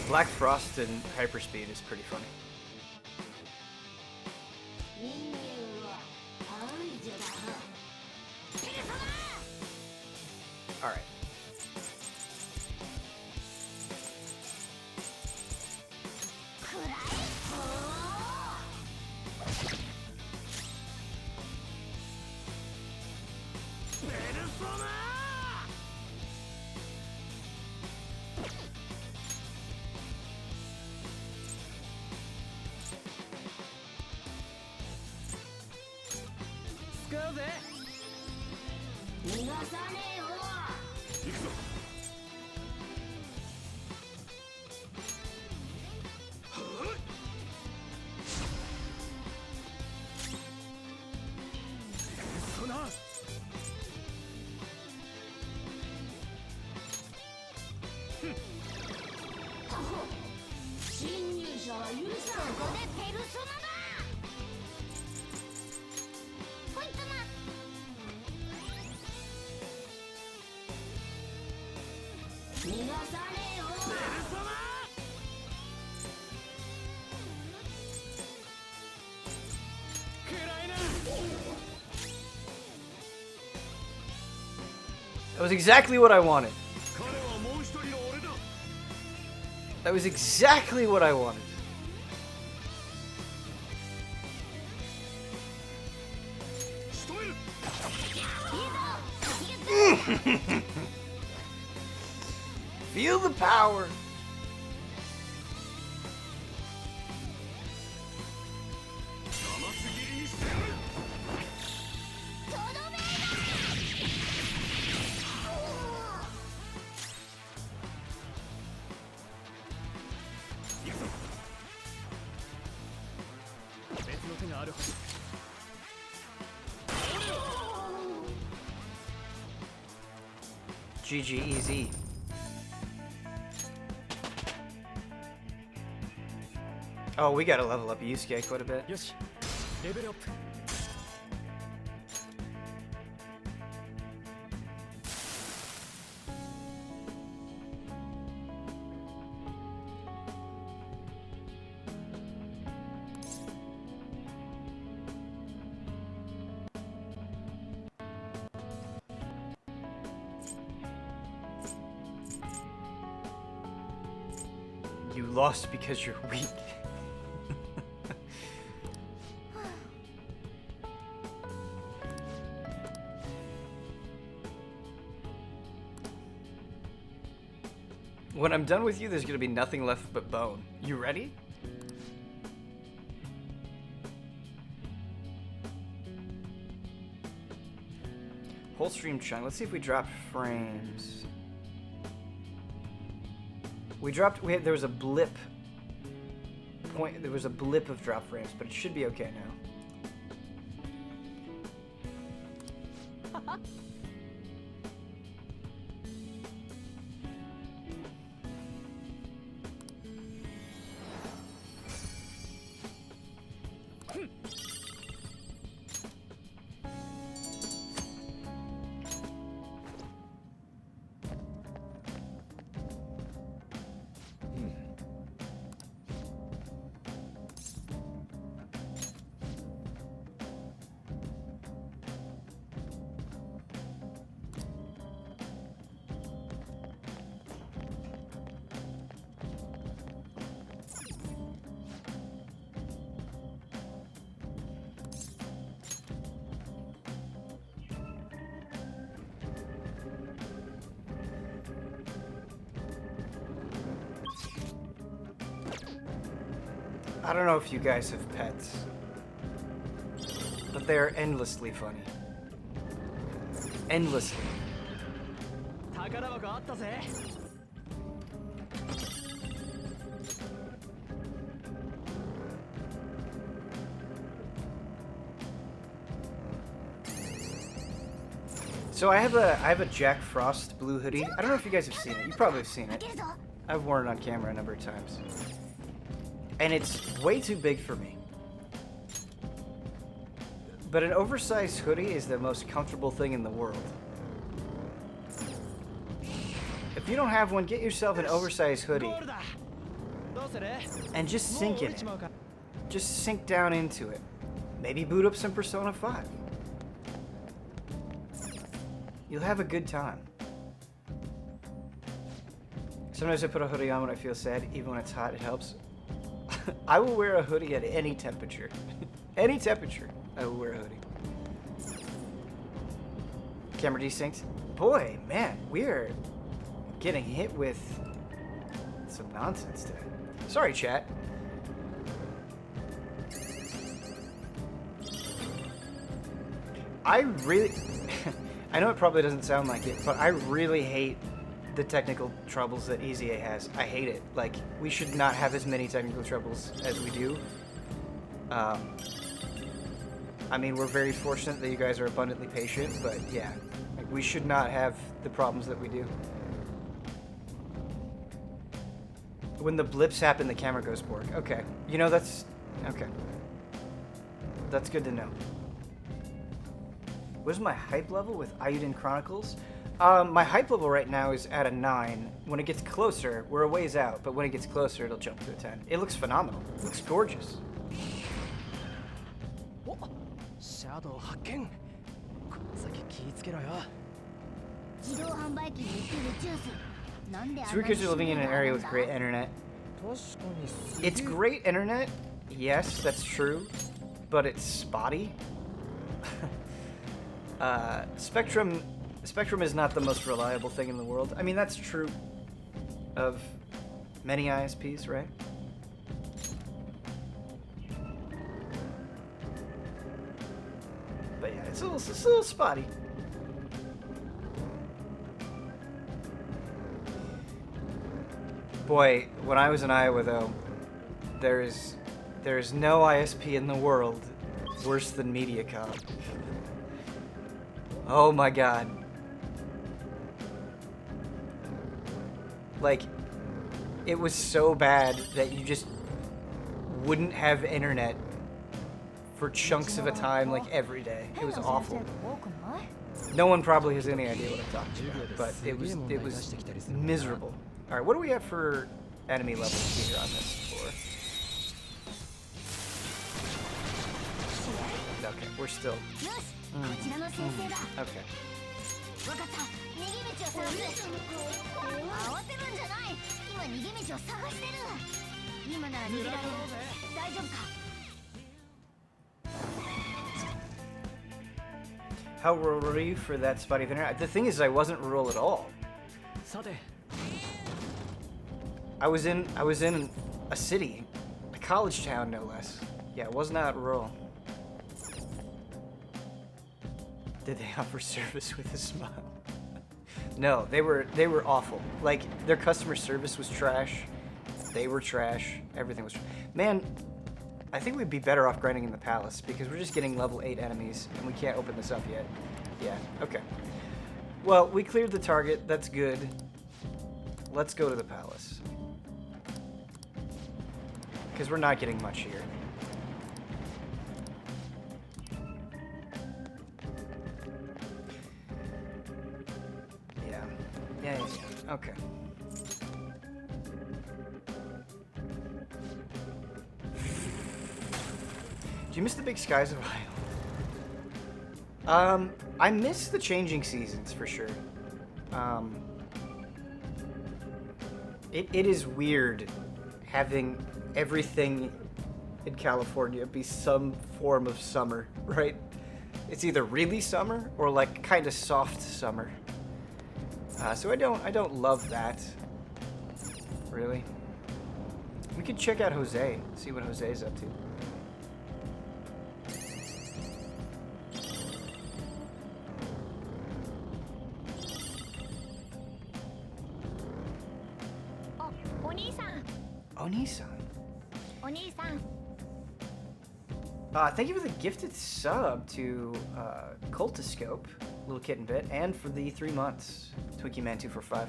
Black Frost and Hyperspeed is pretty funny. Alright. That was exactly what I wanted. That was exactly what I wanted. Feel the power. GG easy. Oh, we gotta level up Yusuke quite a bit. よしレベルアップ You lost because you're weak. When I'm done with you, there's gonna be nothing left but bone. You ready? Whole stream chunk. Let's see if we drop frames. There was a blip. There was a blip of drop frames, but it should be okay now. I don't know if you guys have pets, but they are endlessly funny. Endlessly. 宝箱あったぜ So I have a Jack Frost blue hoodie. I don't know if you guys have seen it. You probably have seen it. I've worn it on camera a number of times. And it's way too big for me. But an oversized hoodie is the most comfortable thing in the world. If you don't have one, get yourself an oversized hoodie ゴールだどうする and just もう sink 降 in り it. ちまうか Just sink down into it. Maybe boot up some Persona 5. You'll have a good time. Sometimes I put a hoodie on when I feel sad. Even when it's hot, it helps. I will wear a hoodie at any temperature. Any temperature, I will wear a hoodie. Camera desynced. Boy, man, we're getting hit with some nonsense today. Sorry, chat. I really... I know it probably doesn't sound like it, but I really hate the technical troubles that EZA has. I hate it. Like, we should not have as many technical troubles as we do. I mean, we're very fortunate that you guys are abundantly patient, but yeah, like, we should not have the problems that we do. When the blips happen, the camera goes bork. Okay. You know, that's... Okay. That's good to know. What is my hype level with Ayuden Chronicles? My hype level right now is at a 9. When it gets closer, we're a ways out, but when it gets closer, it'll jump to a 10. It looks phenomenal. It looks gorgeous. おシャドウ発見この先気ぃつけろよ自動販売機に売ってるジュースなんであんな So because you're living in an area with great internet. 確かにすげえ It's great internet. Yes, that's true. But it's spotty. Spectrum is not the most reliable thing in the world. I mean, that's true of many ISPs, right? But yeah, it's a little spotty. Boy, when I was in Iowa, though, there is no ISP in the world worse than MediaCom. Oh my god. Like, it was so bad that you just wouldn't have internet for chunks of a time, like every day. It was awful. No one probably has any idea what I'm talking about, but it was miserable. All right, what do we have for enemy levels here on this floor? Okay, we're still. Okay. わかった逃げ道を探す慌てるんじゃない今逃げ道を探してる今なら逃げられる大丈夫か How rural were you for that spotty of internet? The thing is, I wasn't rural at all. さて I was in a city, a college town, no less. Yeah, it was not rural. Did they offer service with a smile? No, they were awful. Like, their customer service was trash. They were trash. Everything was trash. Man, I think we'd be better off grinding in the palace because we're just getting level 8 enemies and we can't open this up yet. Yeah, okay. Well, we cleared the target. That's good. Let's go to the palace. Because we're not getting much here. Yeah, okay. Do you miss the big skies of Iowa? I miss the changing seasons for sure. It is weird having everything in California be some form of summer, right? It's either really summer or like kind of soft summer. So I don't love that. Really. We could check out Jose, see what Jose's up to. Oh, Oni-san. Oni-san. Oni-san. Thank you for the gifted sub to Cultoscope, Little Kitten Bit, and for the 3 months, TwinkieMan245.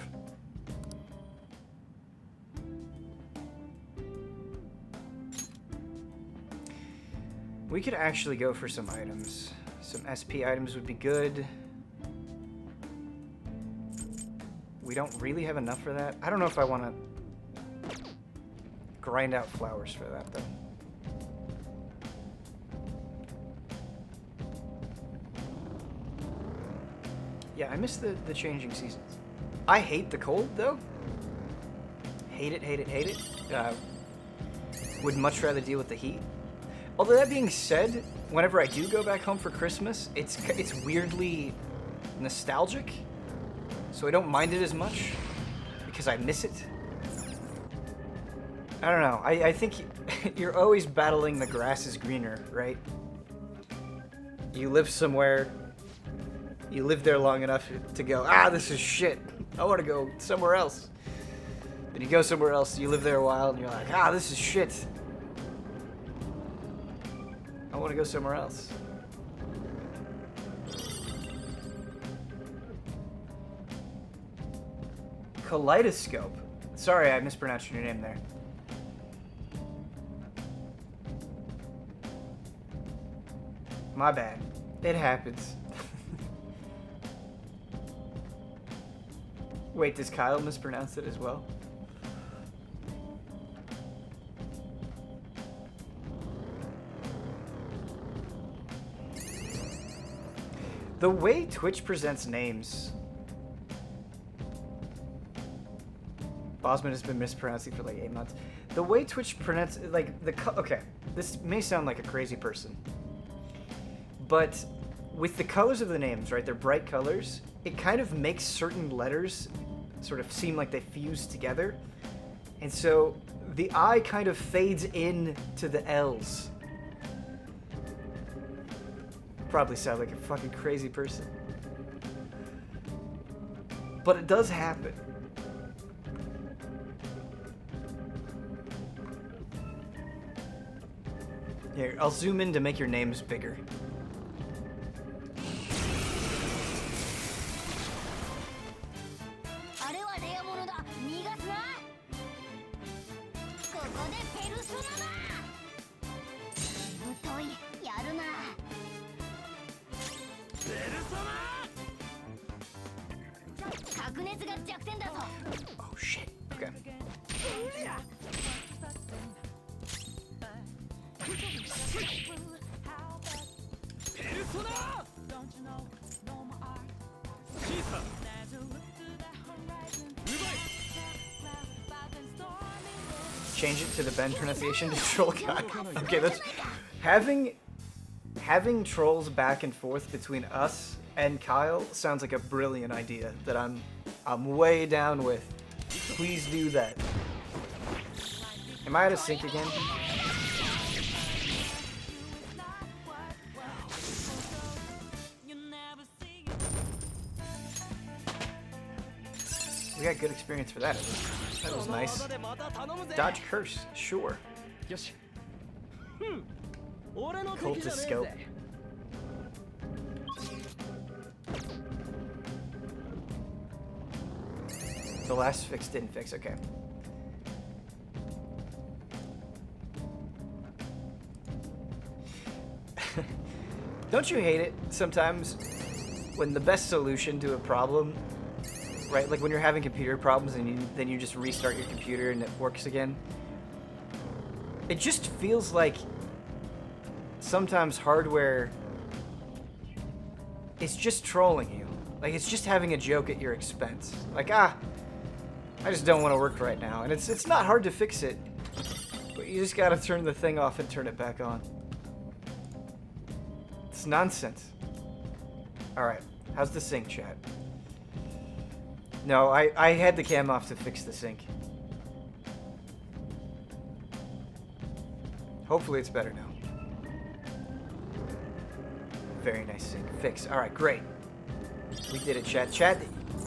We could actually go for some items. Some SP items would be good. We don't really have enough for that. I don't know if I want to grind out flowers for that, though. Yeah, I miss the changing seasons. I hate the cold, though. Hate it, hate it, hate it. Would much rather deal with the heat. Although that being said, whenever I do go back home for Christmas, it's weirdly nostalgic. So I don't mind it as much because I miss it. I don't know. I think you're always battling the grass is greener, right? You live somewhere, you live there long enough to go, this is shit. I want to go somewhere else. And you go somewhere else, you live there a while, and you're like, this is shit. I want to go somewhere else. Kaleidoscope. Sorry, I mispronounced your name there. My bad. It happens. Wait, does Kyle mispronounce it as well? The way Twitch presents names... Bosman has been mispronouncing for like 8 months. The way Twitch pronounces... Like, okay, this may sound like a crazy person. But with the colors of the names, right, they're bright colors, it kind of makes certain letters sort of seem like they fuse together. And so the I kind of fades in to the L's. Probably sound like a fucking crazy person. But it does happen. Here, I'll zoom in to make your names bigger. Oh shit. Okay. Change it to the Ben pronunciation to troll guy. Okay, that's having trolls back and forth between us and Kyle sounds like a brilliant idea that I'm way down with. Please do that. Am I out of sync again? We got good experience for that. That was nice. Dodge curse, sure. よし俺の敵 Cultist じゃねえ scope. ぜ The last fix didn't fix, okay. Don't you hate it sometimes when the best solution to a problem, right? Like when you're having computer problems and then you just restart your computer and it works again. It just feels like sometimes hardware is just trolling you. Like it's just having a joke at your expense. Like, I just don't want to work right now. And it's not hard to fix it. But you just gotta turn the thing off and turn it back on. It's nonsense. Alright, how's the sync, chat? No, I had the cam off to fix the sync. Hopefully it's better now. Very nice sync. Fix. Alright, great. We did it, chat. Chat,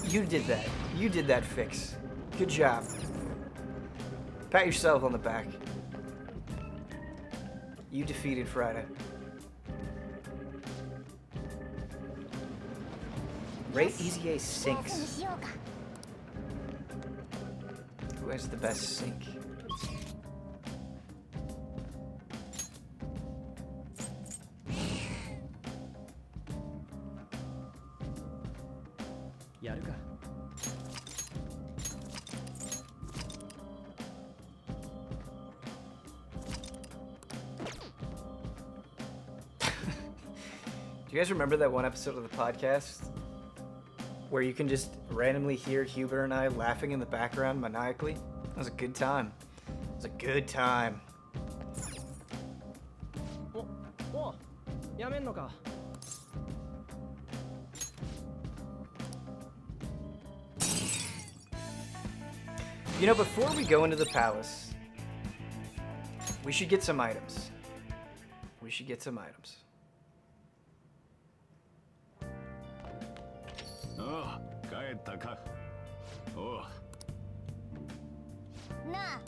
you did that. You did that fix. Good job. Pat yourself on the back. You defeated Friday. Rate Easy A sinks. Who has the best sync? Do you guys remember that one episode of the podcast where you can just randomly hear Huber and I laughing in the background maniacally? That was a good time. It was a good time. おやめんのか You know, before we go into the palace, we should get some items. We should get some items. ああ、帰ったか。おう。なあ。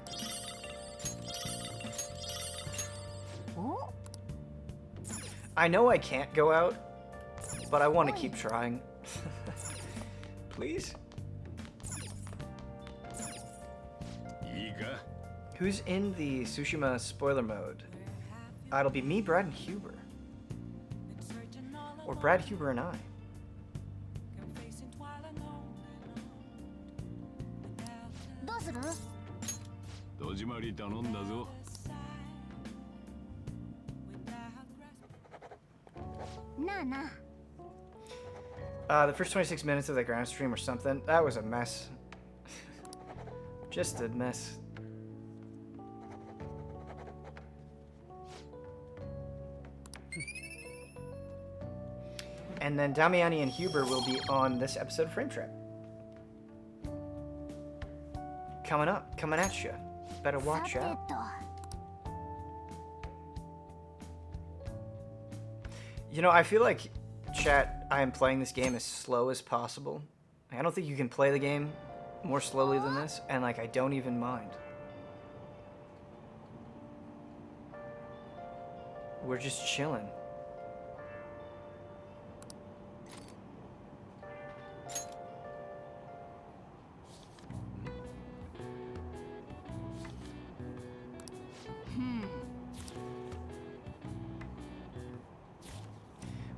お I know I can't go out, but I want to keep trying. Please? いいか。 Who's in the Tsushima spoiler mode? It'll be me, Brad, and Huber. Or Brad, Huber, and I. どうする？戸締まり頼んだぞ。なあなあ。The first 26 minutes of the ground stream or something, that was a mess. Just a mess. And then Damiani and Huber will be on this episode of Frame Trap. coming up, coming at you. Better watch さて out. と You know, I feel like, chat, I am playing this game as slow as possible. I don't think you can play the game more slowly than this, and like I don't even mind. We're just chilling.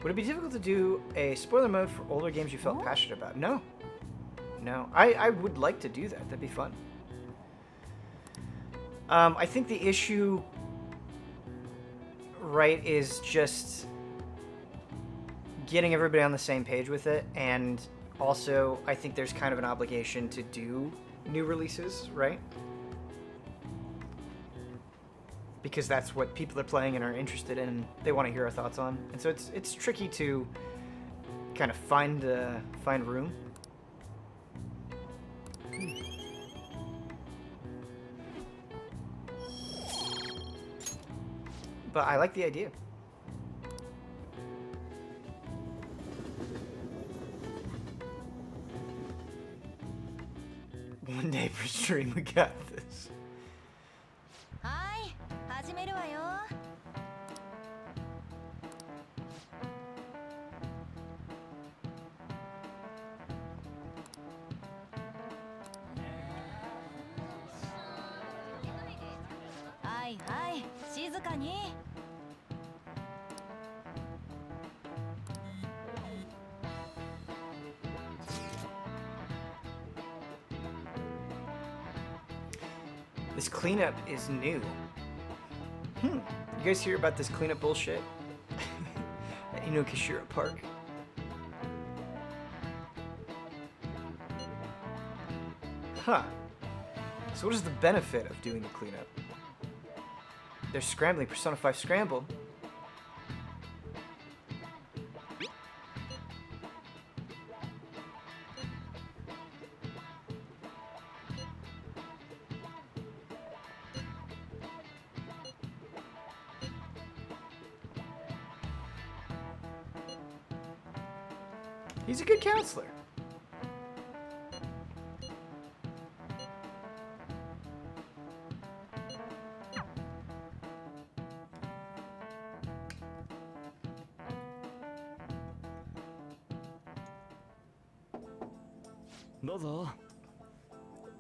Would it be difficult to do a spoiler mode for older games you felt passionate about? No. No. I would like to do that. That'd be fun. I think the issue, right, is just getting everybody on the same page with it, and also I think there's kind of an obligation to do new releases, right? Because that's what people are playing and are interested in, and they want to hear our thoughts on. And so it's tricky to kind of find room. But I like the idea. One day per stream, we got this. はい始めるわよ。はいはい静かに。This cleanup is new. You guys hear about this cleanup bullshit? At Inokashira Park? Huh. So what is the benefit of doing the cleanup? They're scrambling Persona 5 Scramble. He's a good counselor.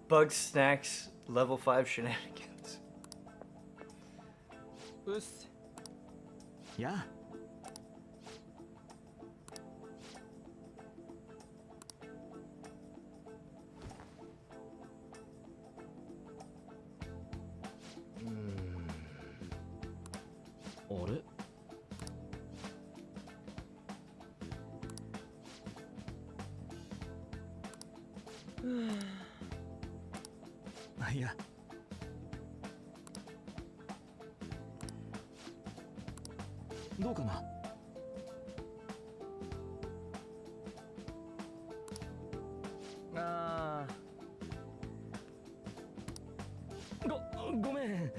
Bug snacks, level 5 shenanigans. うっすやあ あれいやどうかなあごめん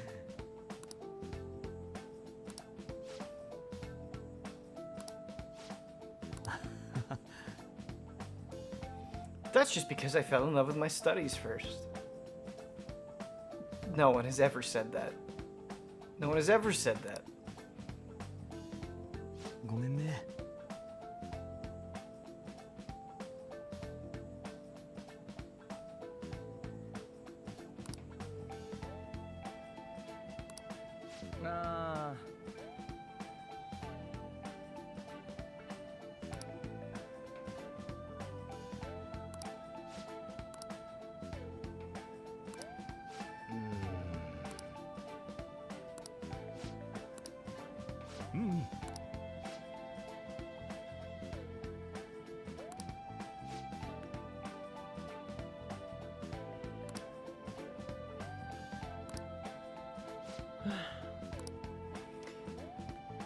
That's just because I fell in love with my studies first. No one has ever said that. No one has ever said that. ごめんね あうん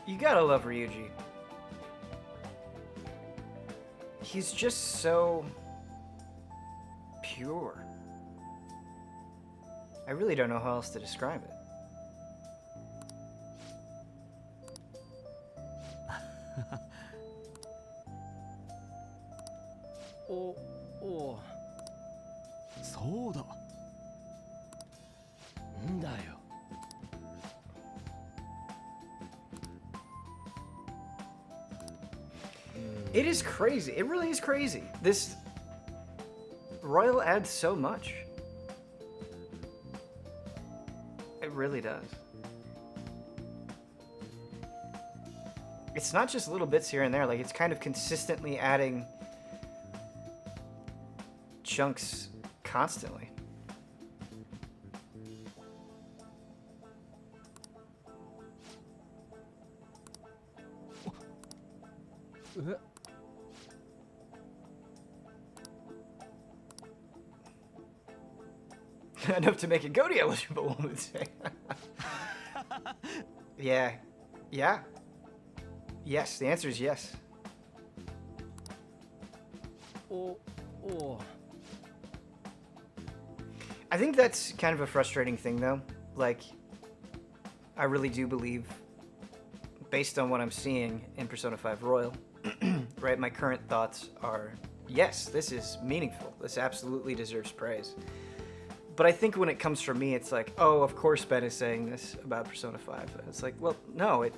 You gotta love Ryuji. He's just so pure. I really don't know how else to describe it.おそうだ。んだよ。It is crazy. It really is crazy. This Royal adds so much. It really does. It's not just little bits here and there. Like, it's kind of consistently adding chunks constantly. Enough to make it Goaty eligible, one would say. Yeah. Yeah. Yes, the answer is yes. I think that's kind of a frustrating thing, though. Like, I really do believe, based on what I'm seeing in Persona 5 Royal, right, my current thoughts are, yes, this is meaningful. This absolutely deserves praise. But I think when it comes from me, it's like, oh, of course Ben is saying this about Persona 5. And it's like, well, no, it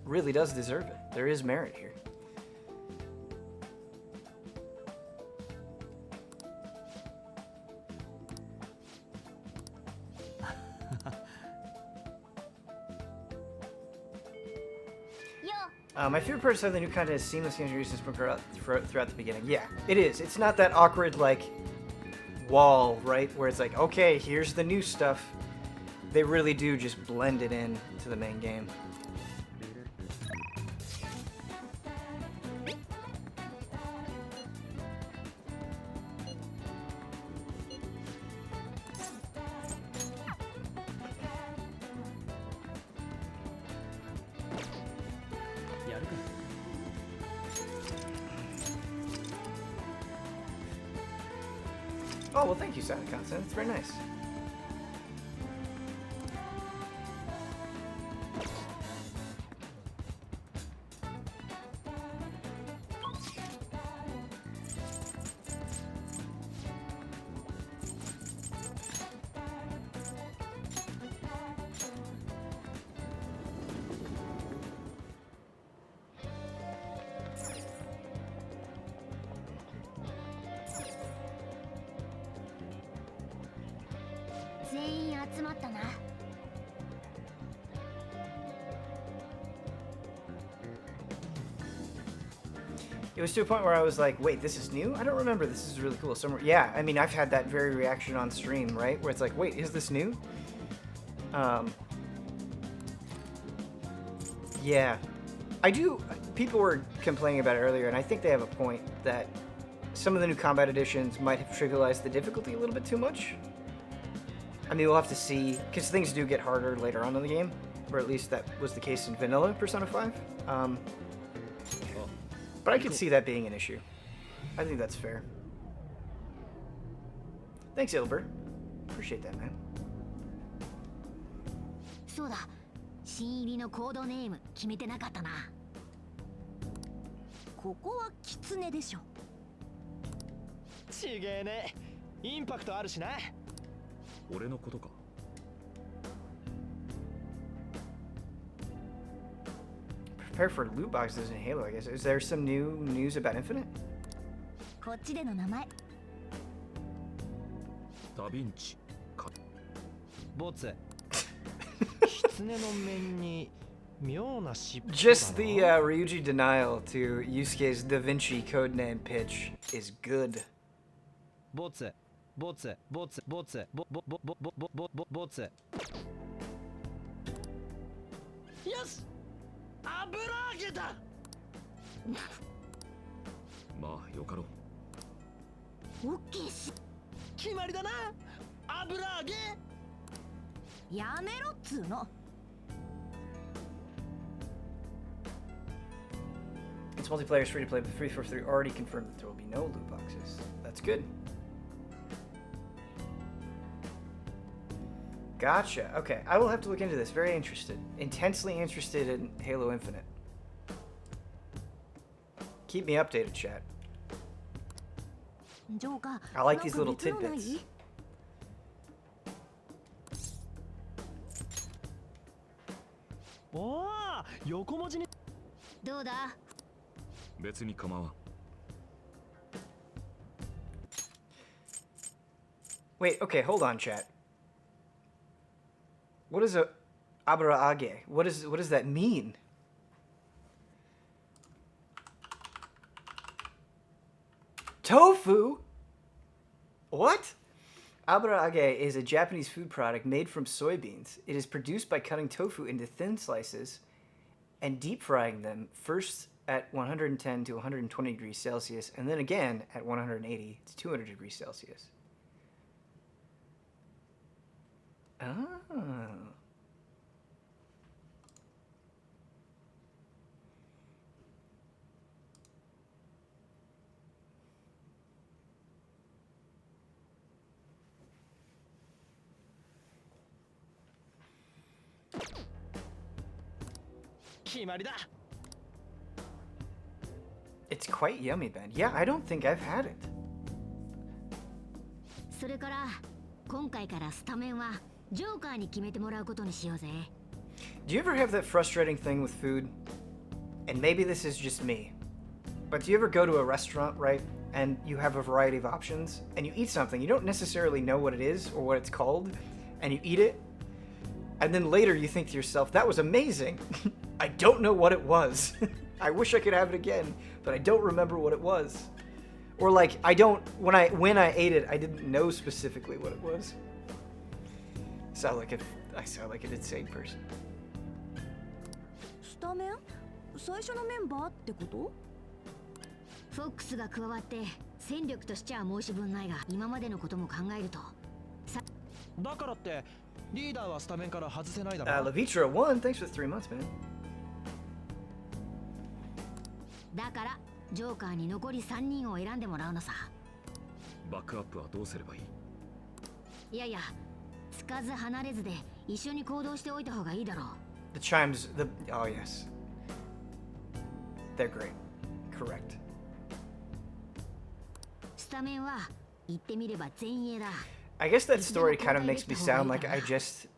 really does deserve it. There is merit here. My favorite part is how the new content is seamlessly introduced throughout the beginning. Yeah, it is. It's not that awkward, like, wall, right? Where it's like, okay, here's the new stuff. They really do just blend it in to the main game. Oh, well, thank you, Sadakatsu. That's very nice. It was to a point where I was like, wait, this is new? I don't remember. This is really cool. Somewhere, yeah, I mean, I've had that very reaction on stream, right? Where it's like, wait, is this new? Yeah. People were complaining about it earlier, and I think they have a point that some of the new combat additions might have trivialized the difficulty a little bit too much. I mean, we'll have to see, because things do get harder later on in the game, or at least that was the case in vanilla Persona 5. But I could see that being an issue. I think that's fair. Thanks, Ilber. Appreciate that, man. そうだ。新入りのコードネーム決めてなかったな。ここはキツネでしょ。ちげえね。インパクトあるしな。俺のことか。Prepare for loot boxes in Halo, I guess. Is there some new news about Infinite? こっちでの名前。ダヴィンチか。ボツ。狐の面に妙な尻尾だな。 Just the Ryuji denial to Yusuke's Da Vinci codename pitch is good. ボツ。ボツ。ボツ。ボツ。ボボボボボボボボボツ。よし。油揚げだ。まあよかろう。オッケーし。決まりだな。油揚げ。やめろっつーの。It's multiplayer, free to play, but 343 already confirmed that there will be no loot boxes. That's good. Gotcha. Okay, I will have to look into this. Very interested. Intensely interested in Halo Infinite. Keep me updated, chat. ジョーカー I like なん these か little 別のない tidbits. おお、横文字に。どうだ？別に構わん。 Wait, okay, hold on, chat. What is a abraage? What does that mean? Tofu? What? Abraage is a Japanese food product made from soybeans. It is produced by cutting tofu into thin slices and deep frying them first at 110 to 120 degrees Celsius and then again at 180 to 200 degrees Celsius. Oh. It's quite yummy, Ben. Yeah, I don't think I've had it. それから今回からスタメンはジョーカーに決めてもらうことにしようぜ。 Do you ever have that frustrating thing with food? And maybe this is just me. But do you ever go to a restaurant, right? And you have a variety of options, and you eat something, you don't necessarily know what it is or what it's called, and you eat it, and then later you think to yourself, that was amazing. I don't know what it was. I wish I could have it again, but I don't remember what it was. Or like, when I ate it, I didn't know specifically what it was. I sound like an insane person. スタメン最初のメンバーってこと？フォックスが加わって戦力としちゃ申し分ないが、今までのことも考えると。だからってリーダーはスタメンから外せないだろ。Levitra 1, thanks for the 3 months, man. だからジョーカーに残り3人を選んでもらうのさ。バックアップはどうすればいい？いやいや、つかず離れずで一緒に行動しておいた方がいいだろう。The chimes, oh yes. They're great. Correct. スタメンは言ってみれば前衛だ。 I guess that story kind of makes me sound like I just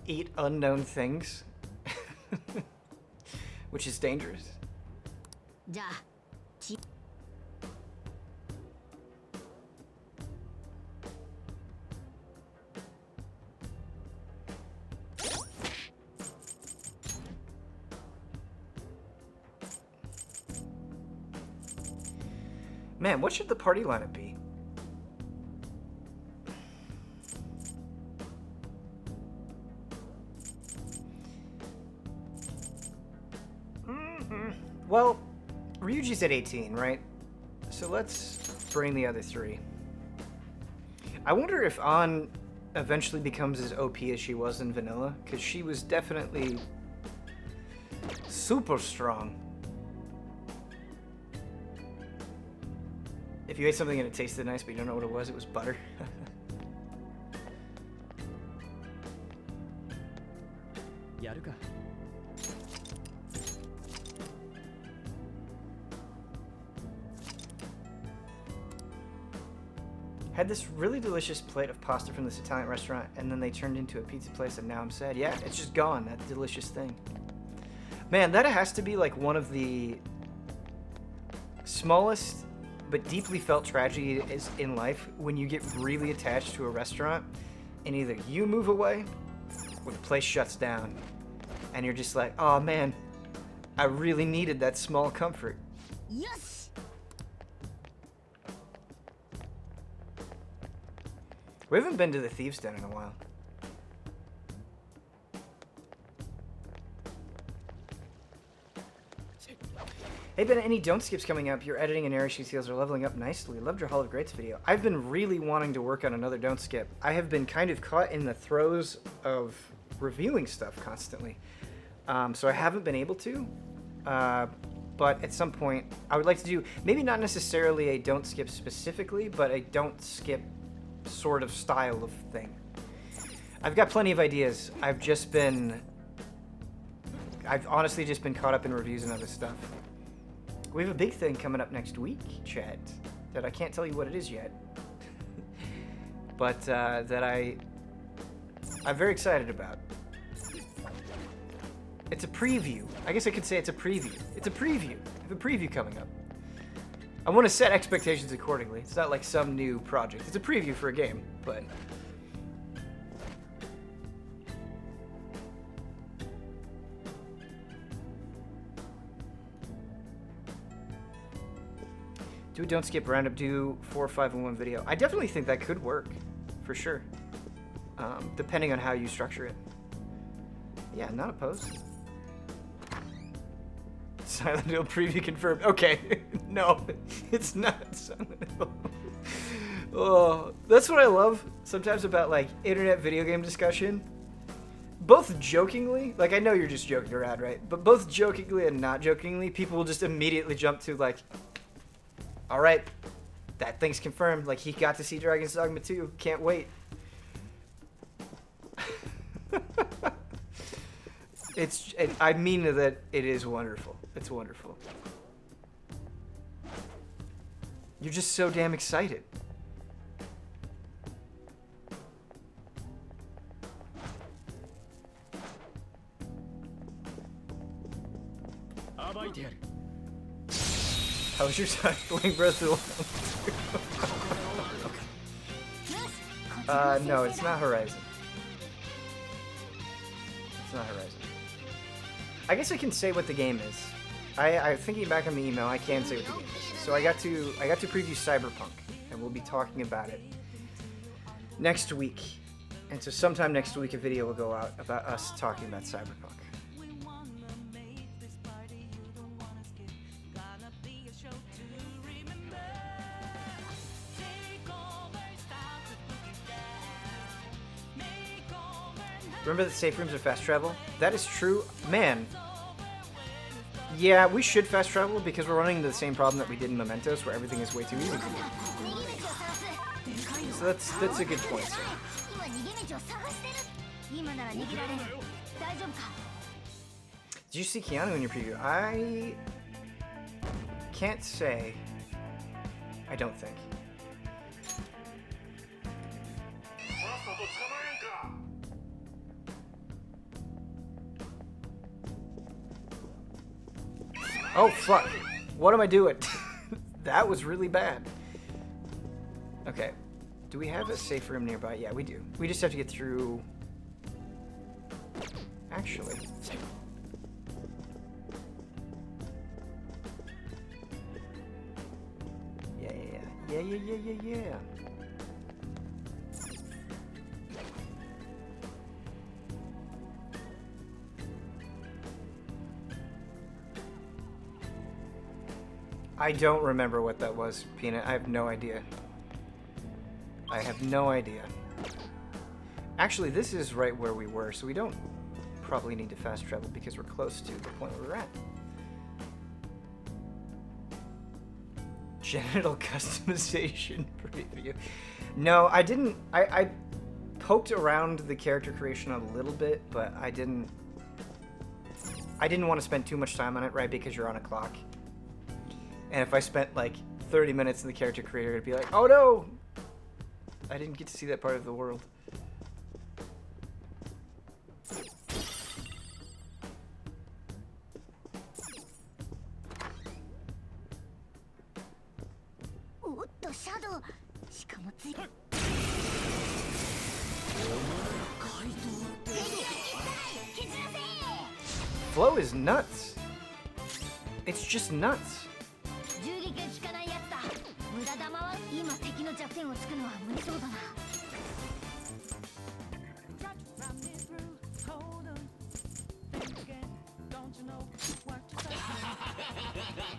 eat unknown things. Which is dangerous. じゃあ、Man, what should the party lineup be? Well, Ryuji's at 18, right? So let's bring the other three. I wonder if An eventually becomes as OP as she was in Vanilla, because she was definitely super strong. If you ate something and it tasted nice but you don't know what it was butter. Had this really delicious plate of pasta from this Italian restaurant and then they turned into a pizza place and now I'm sad. Yeah, it's just gone, that delicious thing. Man, that has to be like one of the smallest but deeply felt tragedy is in life when you get really attached to a restaurant and either you move away or the place shuts down and you're just like, oh man, I really needed that small comfort. Yes! We haven't been to the Thieves' Den in a while. Hey Ben, any don't skips coming up? Your editing and narration skills are leveling up nicely. Loved your Hall of Greats video. I've been really wanting to work on another don't skip. I have been kind of caught in the throes of reviewing stuff constantly. So I haven't been able to. But at some point, I would like to do, maybe not necessarily a don't skip specifically, but a don't skip sort of style of thing. I've got plenty of ideas. I've honestly just been caught up in reviews and other stuff. We have a big thing coming up next week, chat, that I can't tell you what it is yet. But that I'm very excited about. It's a preview. I guess I could say it's a preview. It's a preview. I have a preview coming up. I want to set expectations accordingly. It's not like some new project. It's a preview for a game, but... Do don't skip roundup, do 4, 5, and 1 video. I definitely think that could work, for sure. Depending on how you structure it. Yeah, not opposed. Silent Hill preview confirmed. Okay, no, it's not Silent Hill. Oh, that's what I love sometimes about like internet video game discussion. Both jokingly, like I know you're just joking around, right? But both jokingly and not jokingly, people will just immediately jump to like, all right, that thing's confirmed. Like he got to see Dragon's Dogma 2. Can't wait. I mean that it is wonderful. It's wonderful. You're just so damn excited. How was your time playing Breath of the Wild? No, it's not Horizon. It's not Horizon. I guess I can say what the game is. I thinking back on the email, I can say what the game is. So I got to preview Cyberpunk, and we'll be talking about it next week. And so sometime next week, a video will go out about us talking about Cyberpunk. Remember that safe rooms are fast travel? That is true. Man. Yeah, we should fast travel because we're running into the same problem that we did in Mementos where everything is way too easy. So that's a good point, sir. Did you see Keanu in your preview? I can't say. I don't think. Oh, fuck. What am I doing? That was really bad. Okay. Do we have a safe room nearby? Yeah, we do. We just have to get through... Actually... Yeah. I don't remember what that was, Peanut. I have no idea. Actually, this is right where we were, so we don't probably need to fast travel because we're close to the point where we're at. Genital customization preview. No, I didn't. I poked around the character creation a little bit, but I didn't want to spend too much time on it, right? Because you're on a clock. And if I spent like 30 minutes in the character creator, it'd be like, oh no! I didn't get to see that part of the world. Flow is nuts. It's just nuts.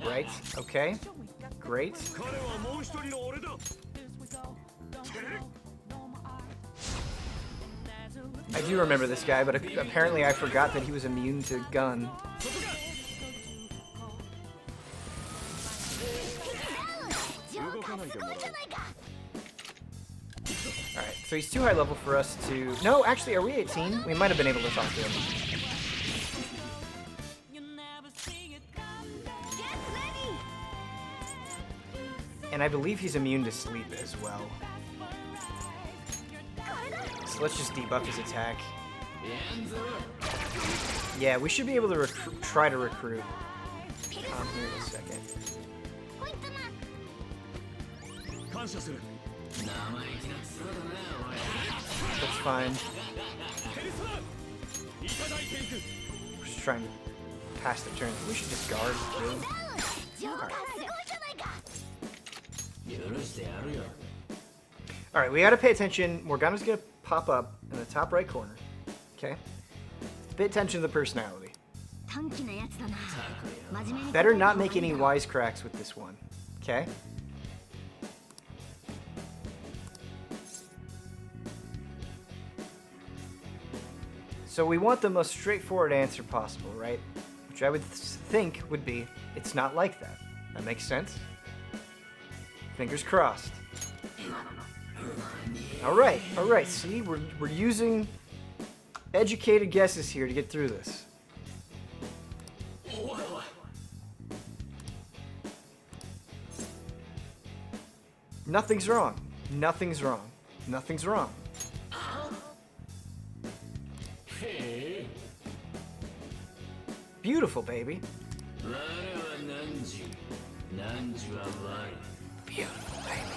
Right, okay, great. I do remember this guy, but apparently I forgot that he was immune to gun. Alright, So he's too high level for us to... No, actually, are we 18? We might have been able to talk to him. And I believe he's immune to sleep as well. So let's just debuff his attack. Yeah, we should be able to try to recruit. Here in a second. That's fine. We're just trying to pass the turn. We should just guard too. Alright, we gotta pay attention. Morgana's gonna pop up in the top right corner. Okay? Pay attention to the personality. Better not make any wisecracks with this one. Okay? So we want the most straightforward answer possible, right? Which I would think would be, it's not like that. That makes sense? Fingers crossed. Alright, alright, see? We're using educated guesses here to get through this. Nothing's wrong. Nothing's wrong. Nothing's wrong. Beautiful, baby. Beautiful, baby.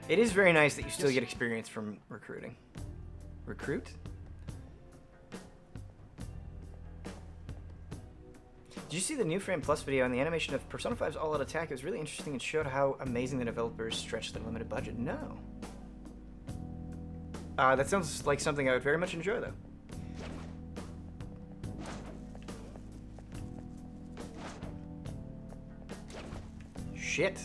It is very nice that you still get experience from recruiting. Recruit? Did you see the new Frame Plus video on the animation of Persona 5's all-out attack? It was really interesting and showed how amazing the developers stretched their limited budget. No. That sounds like something I would very much enjoy, though. Shit.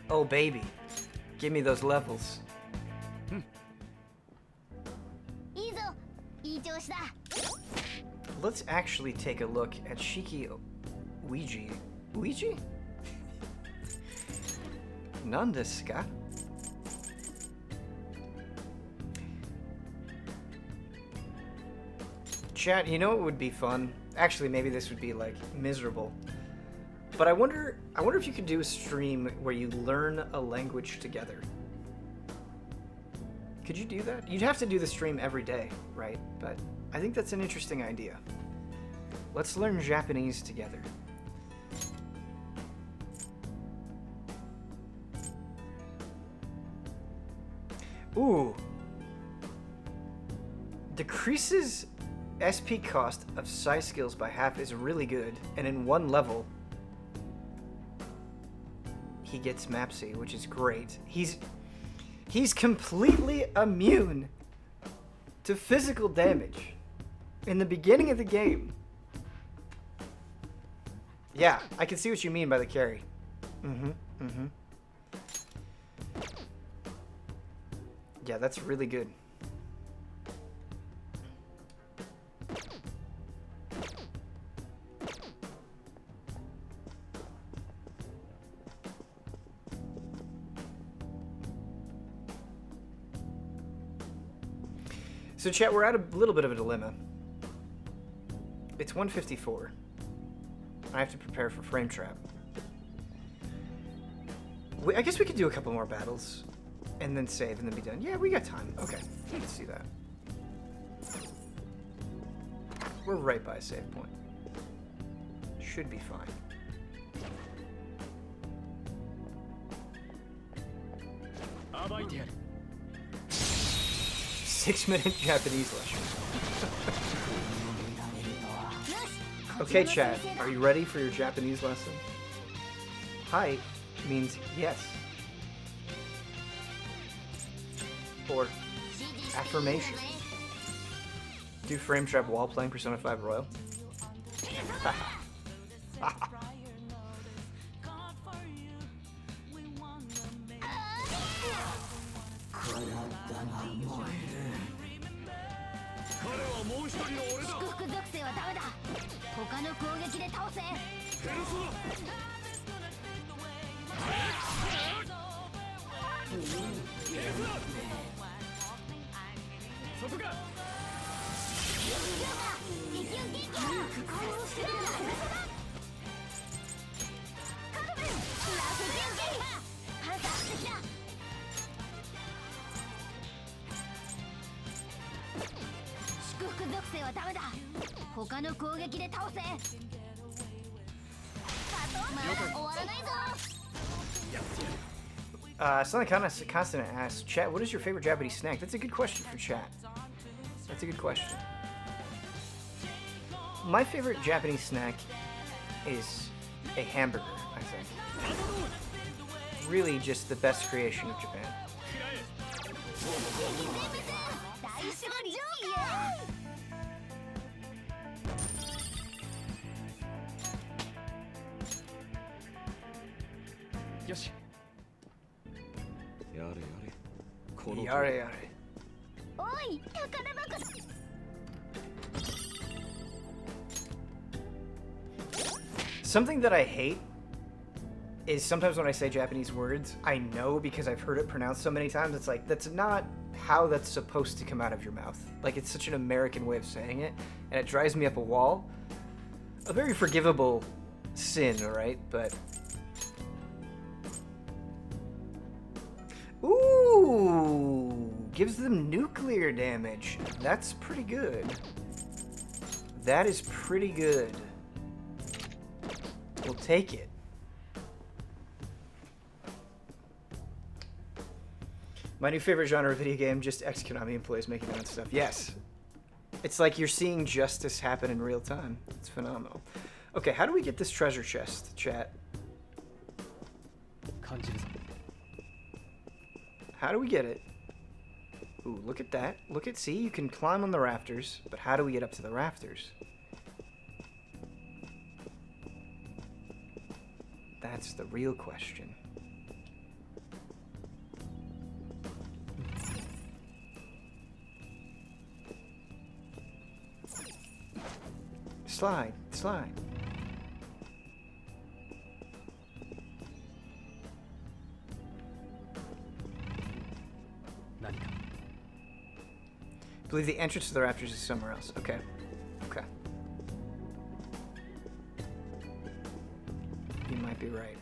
Oh baby, give me those levels. Let's actually take a look at Shiki Ouija. Ouija? Nandesu ka? Chat, you know what would be fun? Actually, maybe this would be like miserable. But I wonder if you could do a stream where you learn a language together. Could you do that? You'd have to do the stream every day, right? But I think that's an interesting idea. Let's learn Japanese together. Ooh. Decreases SP cost of psi skills by half is really good, and in one level he gets Mapsy, which is great. He's completely immune to physical damage in the beginning of the game. Yeah, I can see what you mean by the carry. Yeah, that's really good. So chat, we're at a little bit of a dilemma. It's 1:54. I have to prepare for frame trap. I guess we could do a couple more battles and then save and then be done. Yeah, we got time. Okay, you can see that. We're right by a save point. Should be fine. Six-minute Japanese lesson. Okay, chat, are you ready for your Japanese lesson? Hi means yes. Or affirmation. Do frame trap while playing Persona 5 Royal. Something kind of constant asks, chat, what is your favorite Japanese snack? That's a good question for chat. That's a good question. My favorite Japanese snack is a hamburger, I think. Really just the best creation of Japan. Yoshi. Yare yare. Something that I hate is sometimes when I say Japanese words, I know because I've heard it pronounced so many times, it's like, that's not how that's supposed to come out of your mouth. Like, it's such an American way of saying it, and it drives me up a wall. A very forgivable sin, right? But... Ooh! Gives them nuclear damage. That's pretty good. That is pretty good. We'll take it. My new favorite genre of video game, just ex-Konami employees making their own stuff. Yes. It's like you're seeing justice happen in real time. It's phenomenal. Okay, how do we get this treasure chest, chat? How do we get it? Ooh, look at that. Look at, see, you can climb on the rafters, but how do we get up to the rafters? That's the real question. Slide, slide. I believe the entrance to the rafters is somewhere else. Okay. Okay. You might be right.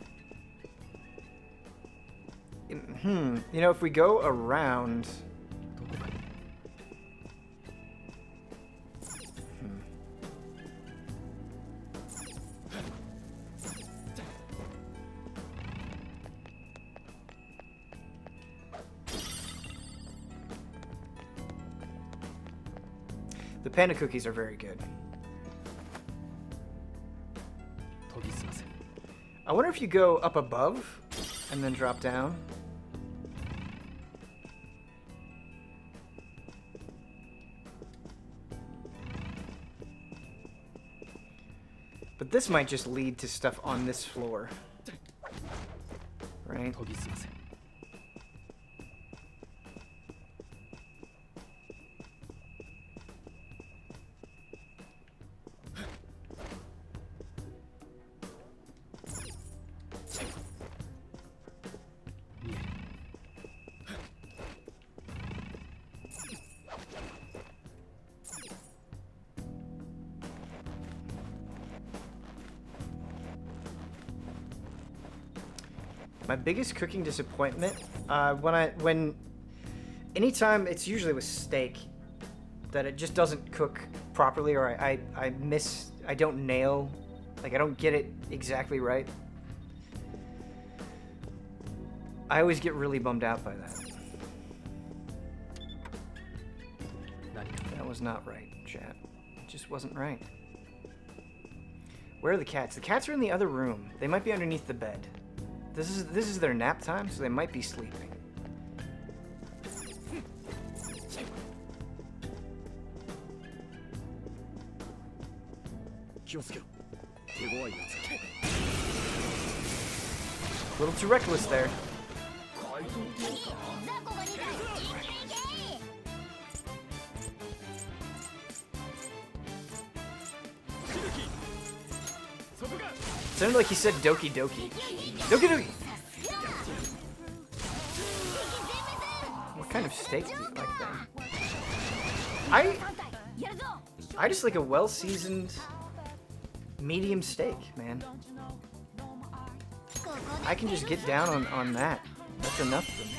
You know, if we go around... The panda cookies are very good. I wonder if you go up above and then drop down. But this might just lead to stuff on this floor. Right? My biggest cooking disappointment, anytime, it's usually with steak, that it just doesn't cook properly, or I don't nail, like I don't get it exactly right. I always get really bummed out by that. That was not right, chat. It just wasn't right. Where are the cats? The cats are in the other room. They might be underneath the bed. This is their nap time, so they might be sleeping. A little too reckless there. Sounded like he said Doki Doki. Doki Doki! What kind of steak do you like then? I just like a well-seasoned medium steak, man. I can just get down on that. That's enough for me.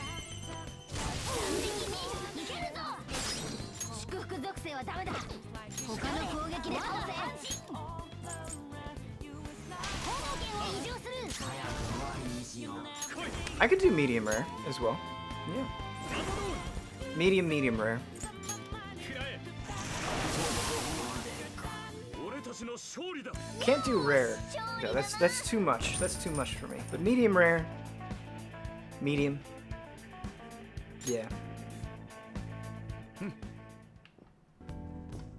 I could do medium rare as well. Yeah. Medium rare. Can't do rare. No, that's too much. That's too much for me. But medium rare. Medium. Yeah.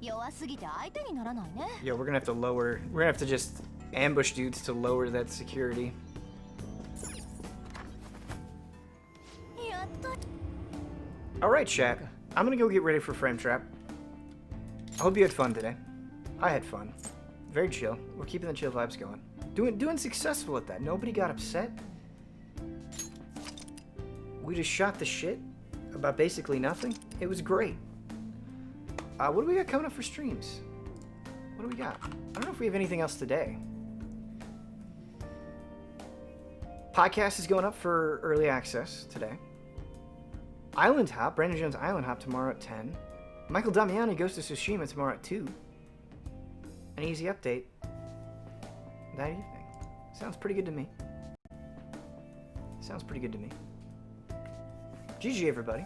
Yeah, we're gonna have to lower. We're gonna have to just ambush dudes to lower that security. Alright, chat. I'm gonna go get ready for Frame Trap. I hope you had fun today. I had fun. Very chill. We're keeping the chill vibes going. Doing successful at that. Nobody got upset. We just shot the shit about basically nothing. It was great. What do we got coming up for streams? What do we got? I don't know if we have anything else today. Podcast is going up for early access today. Island Hop, Brandon Jones Island Hop tomorrow at 10. Michael Damiani goes to Tsushima tomorrow at 2. An easy update that evening. Sounds pretty good to me. Sounds pretty good to me. GG, everybody.